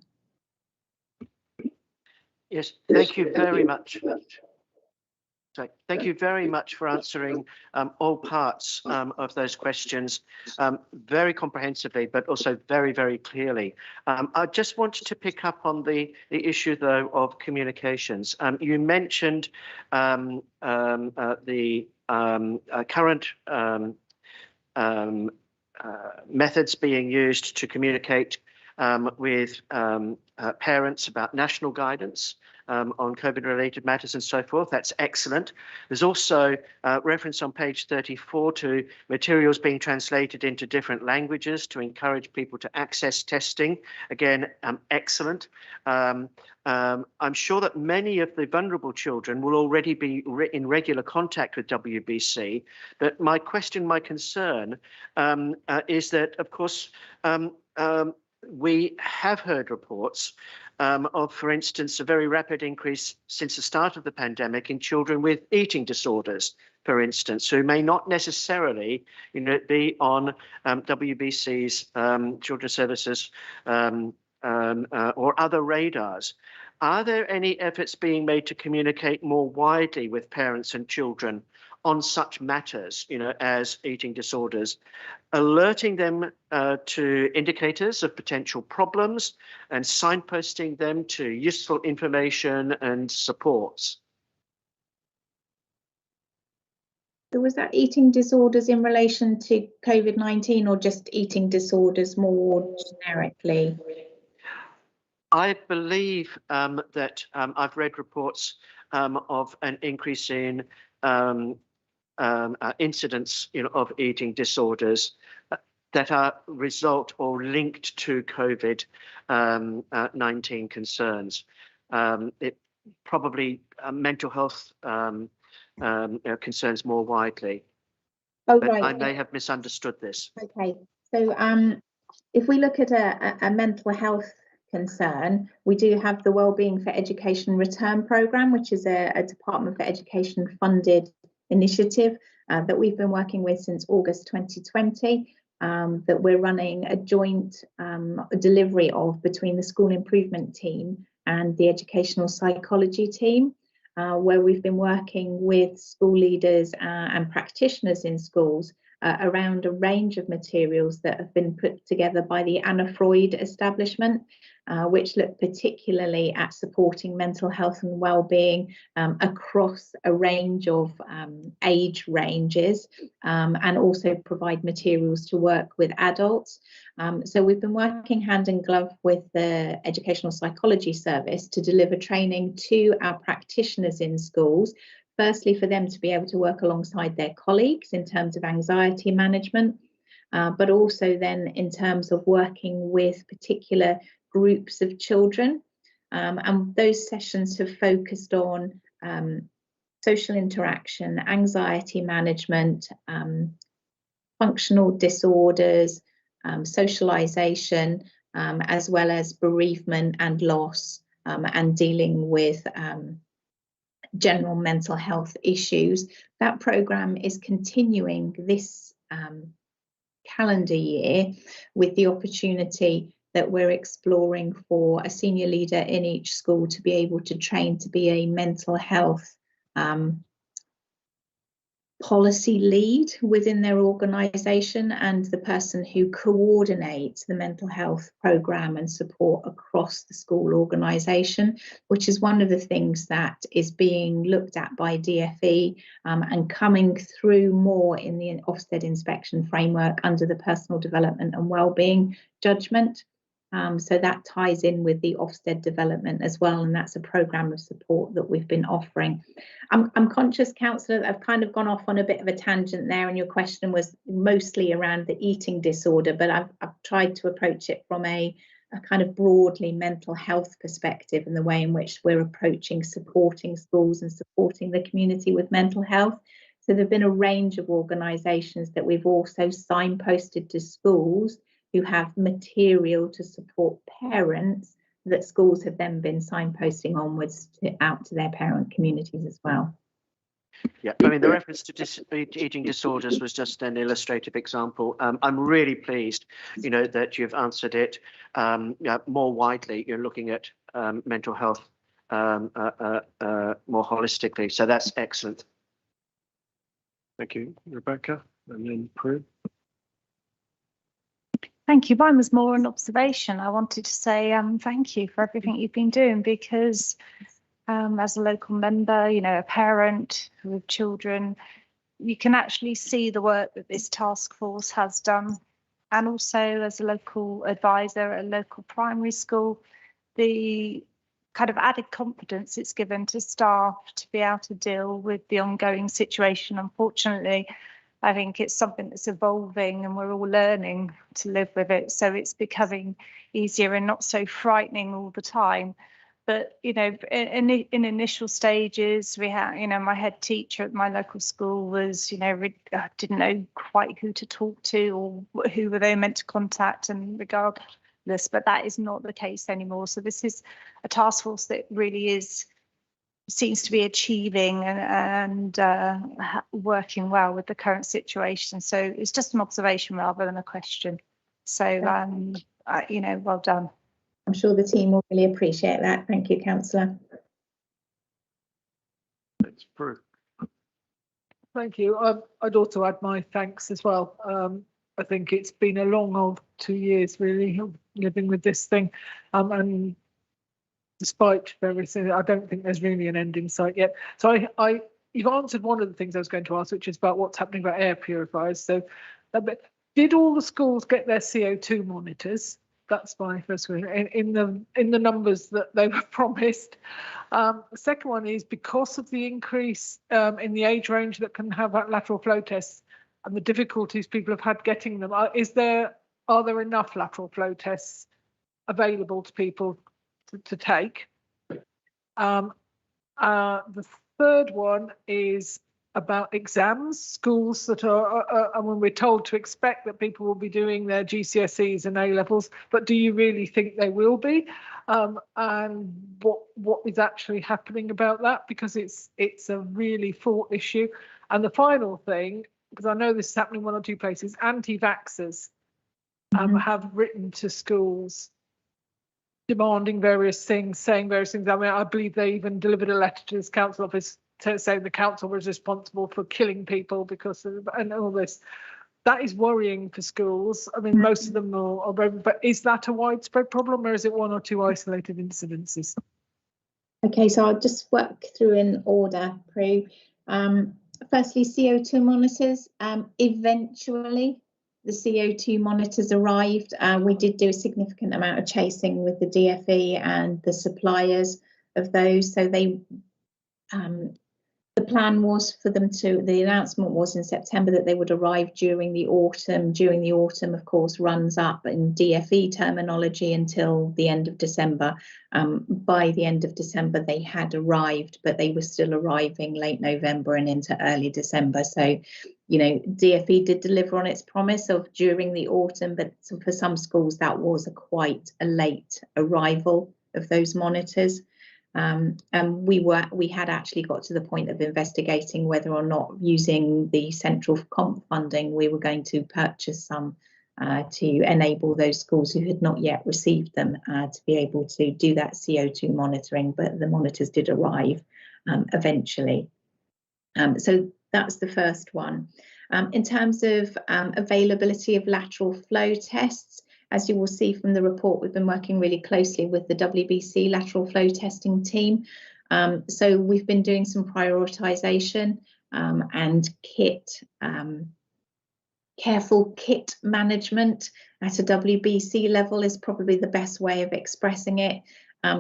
Yes, thank you very much. So thank you very much for answering all parts of those questions very comprehensively, but also very, very clearly. I just wanted to pick up on the issue, though, of communications. You mentioned the current methods being used to communicate with parents about national guidance on COVID-related matters and so forth. That's excellent. There's also reference on page 34 to materials being translated into different languages to encourage people to access testing. Again, excellent. I'm sure that many of the vulnerable children will already be in regular contact with WBC, but my question, my concern is that, of course, we have heard reports of, for instance, a very rapid increase since the start of the pandemic in children with eating disorders, for instance, who may not necessarily, be on WBC's Children's Services or other radars. Are there any efforts being made to communicate more widely with parents and children on such matters, as eating disorders, alerting them to indicators of potential problems and signposting them to useful information and supports? So was that eating disorders in relation to COVID-19 or just eating disorders more generically? I believe that I've read reports of an increase in incidents of eating disorders that are result or linked to COVID-19 concerns. It probably mental health concerns more widely. Oh, but right. I may have misunderstood this. Okay, so if we look at a mental health concern, we do have the Wellbeing for Education Return Programme, which is a Department for Education funded initiative that we've been working with since August 2020, that we're running a joint delivery of between the school improvement team and the educational psychology team, where we've been working with school leaders and practitioners in schools around a range of materials that have been put together by the Anna Freud establishment, which look particularly at supporting mental health and well-being across a range of age ranges, and also provide materials to work with adults. So we've been working hand in glove with the Educational Psychology Service to deliver training to our practitioners in schools, firstly for them to be able to work alongside their colleagues in terms of anxiety management, but also then in terms of working with particular groups of children. And those sessions have focused on social interaction, anxiety management, functional disorders, socialization, as well as bereavement and loss, and dealing with general mental health issues. That programme is continuing this calendar year with the opportunity that we're exploring for a senior leader in each school to be able to train to be a mental health policy lead within their organisation, and the person who coordinates the mental health programme and support across the school organisation, which is one of the things that is being looked at by DfE and coming through more in the Ofsted inspection framework under the personal development and wellbeing judgment. So that ties in with the Ofsted development as well, and that's a programme of support that we've been offering. I'm conscious, Councillor, that I've kind of gone off on a bit of a tangent there, and your question was mostly around the eating disorder, but I've tried to approach it from a kind of broadly mental health perspective, and the way in which we're approaching supporting schools and supporting the community with mental health. So there have been a range of organisations that we've also signposted to schools who have material to support parents that schools have then been signposting onwards out to their parent communities as well. Yeah, I mean, the reference to eating disorders was just an illustrative example. I'm really pleased, that you've answered it more widely. You're looking at mental health more holistically. So that's excellent. Thank you, Rebecca, and then Prue. Thank you. Mine was more an observation. I wanted to say thank you for everything you've been doing, because as a local member, a parent with children, you can actually see the work that this task force has done. And also as a local advisor at a local primary school, the kind of added confidence it's given to staff to be able to deal with the ongoing situation. Unfortunately, I think it's something that's evolving and we're all learning to live with it. So it's becoming easier and not so frightening all the time. But, in initial stages, we had, my head teacher at my local school was, didn't know quite who to talk to or who were they meant to contact, and regardless, but that is not the case anymore. So this is a task force that really seems to be achieving and working well with the current situation. So it's just an observation rather than a question. So, well done. I'm sure the team will really appreciate that. Thank you, Councillor. Thanks, Prue. Thank you. I'd also add my thanks as well. I think it's been a long old 2 years really of living with this thing, and despite everything, I don't think there's really an end in sight yet. So you've answered one of the things I was going to ask, which is about what's happening about air purifiers. So did all the schools get their CO2 monitors? That's my first question. In the numbers that they were promised. The second one is, because of the increase in the age range that can have lateral flow tests and the difficulties people have had getting them, are there enough lateral flow tests available to people to take? The third one is about exams. Schools that are, when we're told to expect that people will be doing their GCSEs and A-levels, but do you really think they will be? And what is actually happening about that? Because it's a really fraught issue. And the final thing, because I know this is happening in one or two places, anti-vaxxers have written to schools demanding various things, saying various things. I mean, I believe they even delivered a letter to this council office saying the council was responsible for killing people because of, and all this. That is worrying for schools. I mean, most of them are, but is that a widespread problem, or is it one or two isolated incidences? Okay, so I'll just work through in order, Prue. Firstly, CO2 monitors. Eventually, the CO2 monitors arrived. We did do a significant amount of chasing with the DfE and the suppliers of those. So they The plan was for them to, the announcement was in September that they would arrive during the autumn. During the autumn, of course, runs up in DFE terminology until the end of December. By the end of December, they had arrived, but they were still arriving late November and into early December. So, you know, DFE did deliver on its promise of during the autumn, but for some schools that was quite a late arrival of those monitors. And we had actually got to the point of investigating whether or not, using the central comp funding, we were going to purchase some to enable those schools who had not yet received them to be able to do that CO2 monitoring, but the monitors did arrive eventually. So that's the first one. In terms of availability of lateral flow tests, as you will see from the report, we've been working really closely with the WBC lateral flow testing team. So we've been doing some prioritisation and careful kit management at a WBC level is probably the best way of expressing it.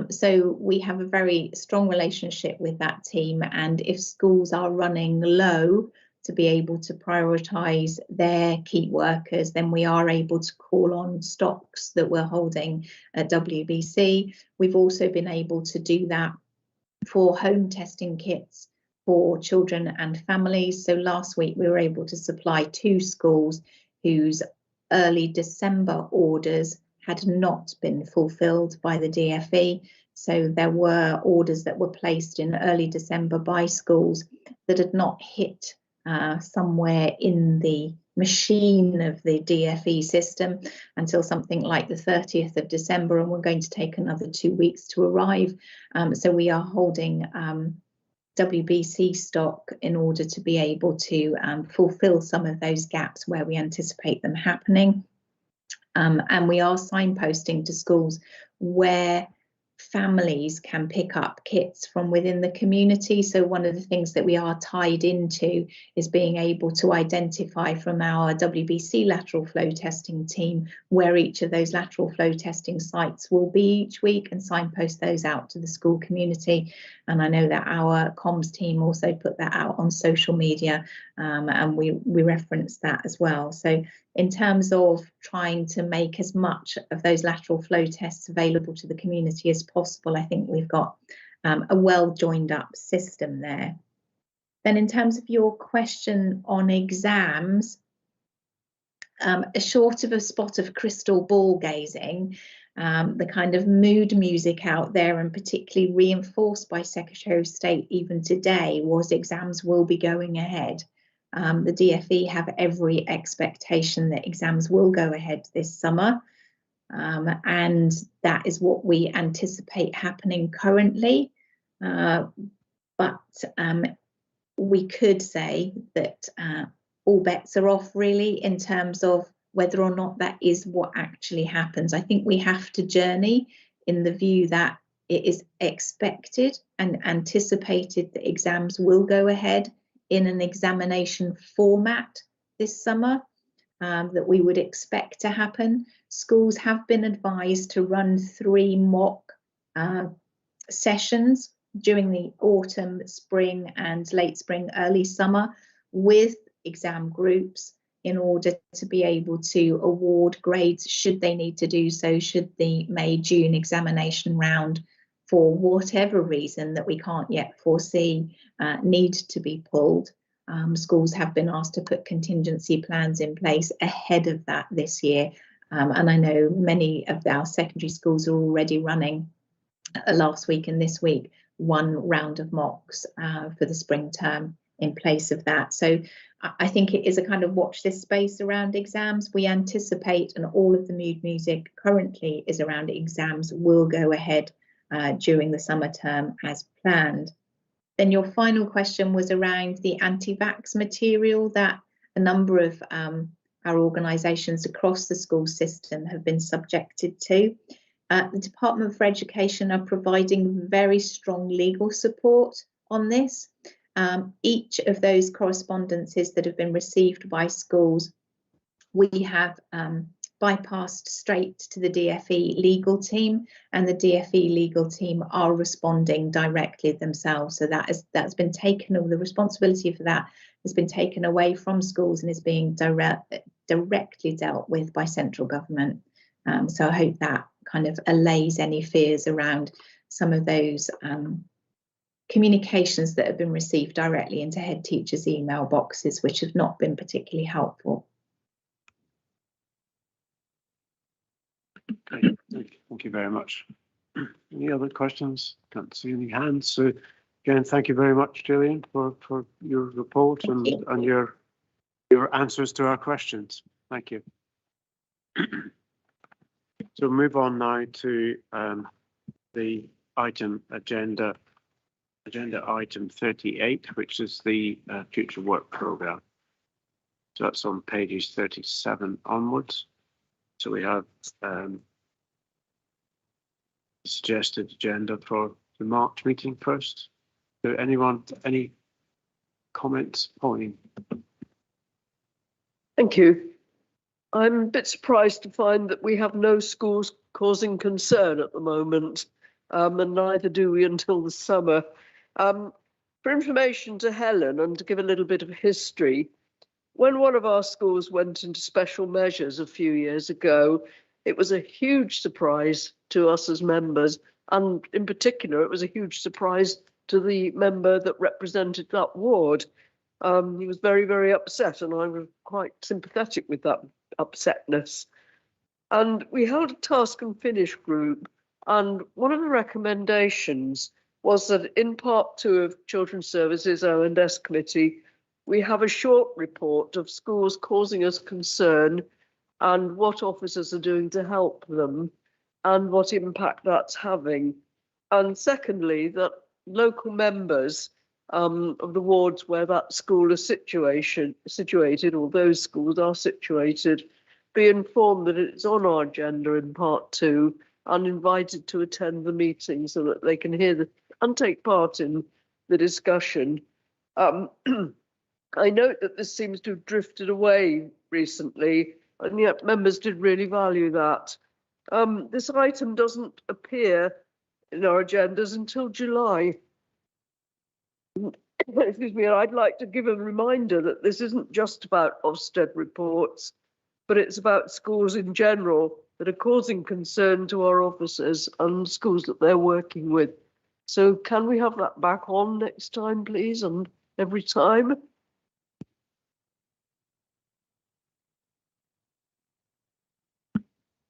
So we have a very strong relationship with that team, and if schools are running low to be able to prioritise their key workers, then we are able to call on stocks that we're holding at WBC. We've also been able to do that for home testing kits for children and families. So last week we were able to supply 2 schools whose early December orders had not been fulfilled by the DFE. So there were orders that were placed in early December by schools that had not hit somewhere in the machine of the DFE system until something like the 30th of December, and we're going to take another 2 weeks to arrive. So we are holding WBC stock in order to be able to fulfill some of those gaps where we anticipate them happening. And we are signposting to schools where families can pick up kits from within the community. So one of the things that we are tied into is being able to identify from our WBC lateral flow testing team where each of those lateral flow testing sites will be each week and signpost those out to the school community. And I know that our comms team also put that out on social media, and we reference that as well. So in terms of trying to make as much of those lateral flow tests available to the community as possible, I think we've got a well joined up system there. Then in terms of your question on exams, short of a spot of crystal ball gazing, the kind of mood music out there, and particularly reinforced by Secretary of State even today, was exams will be going ahead. The DFE have every expectation that exams will go ahead this summer, and that is what we anticipate happening currently. But we could say that all bets are off really in terms of whether or not that is what actually happens. I think we have to journey in the view that it is expected and anticipated that exams will go ahead in an examination format this summer, that we would expect to happen. Schools have been advised to run 3 mock sessions during the autumn, spring and late spring, early summer with exam groups in order to be able to award grades should they need to do so, should the May-June examination round, for whatever reason that we can't yet foresee, need to be pulled. Schools have been asked to put contingency plans in place ahead of that this year. And I know many of our secondary schools are already running last week and this week 1 round of mocks for the spring term in place of that. So I think it is a kind of watch this space around exams. We anticipate, and all of the mood music currently is around exams will go ahead during the summer term as planned. Then your final question was around the anti-vax material that a number of our organisations across the school system have been subjected to. The Department for Education are providing very strong legal support on this. Each of those correspondences that have been received by schools, we have bypassed straight to the DFE legal team, and the DFE legal team are responding directly themselves. So that's been taken, or the responsibility for that has been taken away from schools and is being directly dealt with by central government. So I hope that kind of allays any fears around some of those communications that have been received directly into head teachers' email boxes, which have not been particularly helpful. Great. Thank you very much. Any other questions? Can't see any hands. So again, thank you very much, Gillian, for your report and your answers to our questions. Thank you. So move on now to the agenda item 38, which is the future work programme. So that's on pages 37 onwards. So we have suggested agenda for the March meeting first. So anyone, any comments, Pauline? Thank you. I'm a bit surprised to find that we have no schools causing concern at the moment, and neither do we until the summer. For information to Helen and to give a little bit of history, when one of our schools went into special measures a few years ago, it was a huge surprise to us as members, and in particular, it was a huge surprise to the member that represented that ward. He was very, very upset, and I was quite sympathetic with that upsetness. And we held a task and finish group, and one of the recommendations was that in part 2 of Children's Services O&S Committee, we have a short report of schools causing us concern and what officers are doing to help them and what impact that's having. And secondly, that local members of the wards where that school is situated, or those schools are situated, be informed that it's on our agenda in part 2 and invited to attend the meeting so that they can hear and take part in the discussion. I note that this seems to have drifted away recently, and yet members did really value that. This item doesn't appear in our agendas until July. Excuse me, I'd like to give a reminder that this isn't just about Ofsted reports, but it's about schools in general that are causing concern to our officers and schools that they're working with. So can we have that back on next time, please, and every time?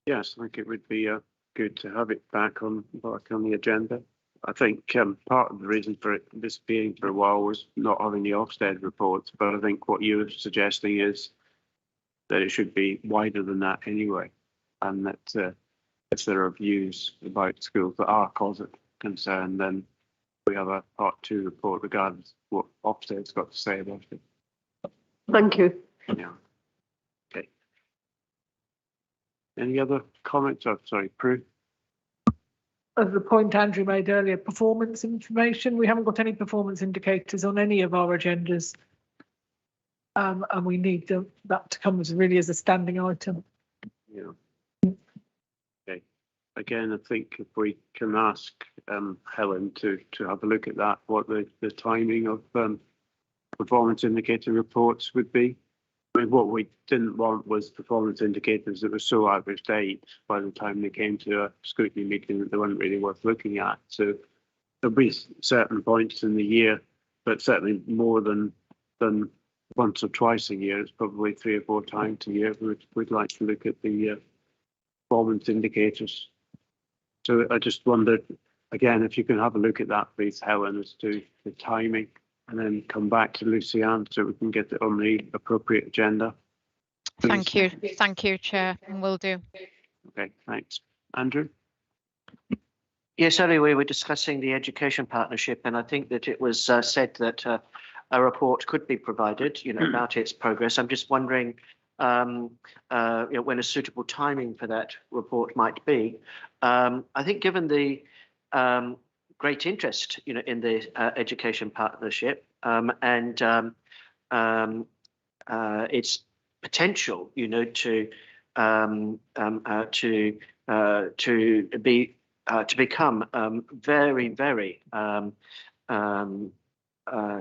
Yes, I think it would be good to have it back on the agenda. I think part of the reason for it disappearing for a while was not having the Ofsted reports, but I think what you're suggesting is that it should be wider than that anyway, and that if there are views about schools that are causing concern, then we have a part 2 report regardless of what Ofsted's got to say about it. Thank you. Yeah. Okay. Any other comments? Oh, sorry, Prue. Of the point Andrew made earlier, performance information. We haven't got any performance indicators on any of our agendas. And we need that to come as really as a standing item. Yeah. Okay. Again, I think if we can ask Helen to have a look at that, what the timing of performance indicator reports would be. I mean, what we didn't want was performance indicators that were so out of date by the time they came to a scrutiny meeting that they weren't really worth looking at. So there'll be certain points in the year, but certainly more than once or twice a year. It's probably 3 or 4 times a year. We'd like to look at the performance indicators. So I just wondered, again, if you can have a look at that, please, Helen, as to the timing, and then come back to Lucianne so we can get it on the appropriate agenda. Please. Thank you, Chair, and will do. Okay, thanks. Andrew? Yes, earlier we were discussing the education partnership, and I think that it was said that a report could be provided, about its progress. I'm just wondering, when a suitable timing for that report might be. I think given the great interest, in the education partnership and its potential, to to become very, very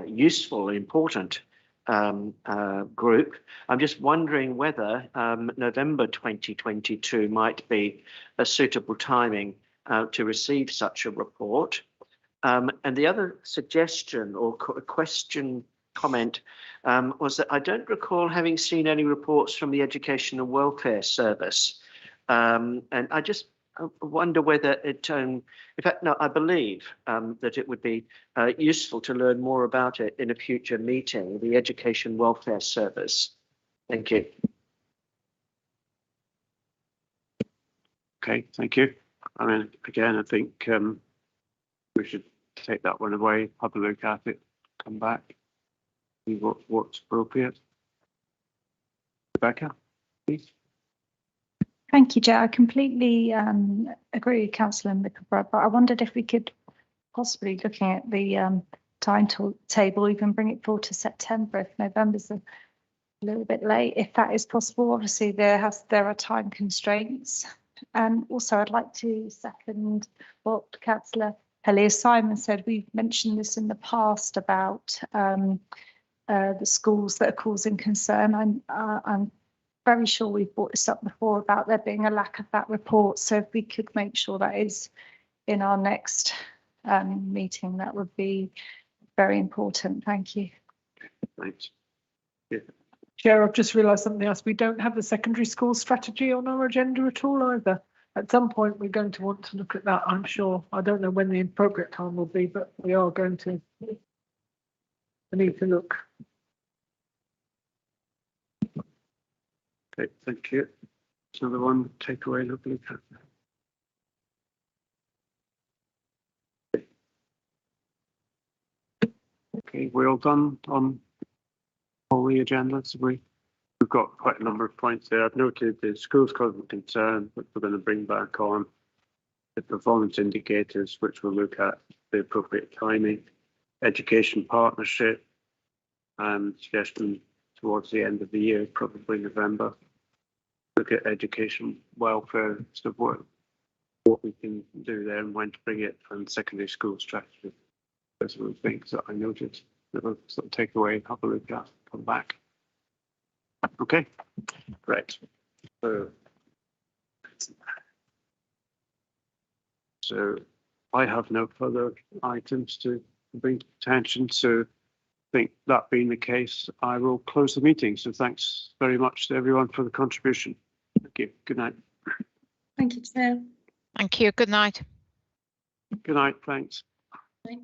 useful, important group. I'm just wondering whether November 2022 might be a suitable timing to receive such a report. And the other suggestion or comment was that I don't recall having seen any reports from the Education and Welfare Service. And I just wonder whether it, in fact, no, I believe that it would be useful to learn more about it in a future meeting, the Education Welfare Service. Thank you. Okay, thank you. I mean, again, I think we should take that one away, have a look at it, come back, see what's appropriate. Rebecca, please. Thank you, Joe. I completely agree with Councillor Mickleborough, but I wondered if we could possibly, looking at the timetable, even bring it forward to September if November's a little bit late, if that is possible. Obviously, there are time constraints. And also, I'd like to second what Councillor Hellier-Simon said. We've mentioned this in the past about the schools that are causing concern. I'm very sure we've brought this up before about there being a lack of that report. So if we could make sure that is in our next meeting, that would be very important. Thank you. Thanks. Yeah. Chair, I've just realised something else. We don't have the secondary school strategy on our agenda at all either. At some point, we're going to want to look at that, I'm sure. I don't know when the appropriate time will be, but we are going to need to look. Okay, thank you. Another one, takeaway, lovely. Okay, we're all done on all the agendas. We've got quite a number of points there. I've noted the schools causing concern, which we're going to bring back on. The performance indicators, which we'll look at the appropriate timing. Education partnership, and suggestion towards the end of the year, probably November. Look at education welfare, stuff, what we can do there and when to bring it, and secondary school strategy. Those are the things that I noted that we'll sort of take away, have a look at, come back. Okay, great. So I have no further items to bring to attention. So I think that being the case, I will close the meeting. So thanks very much to everyone for the contribution. Thank you. Good night. Thank you, Chair. Thank you. Good night. Good night. Thanks. Bye.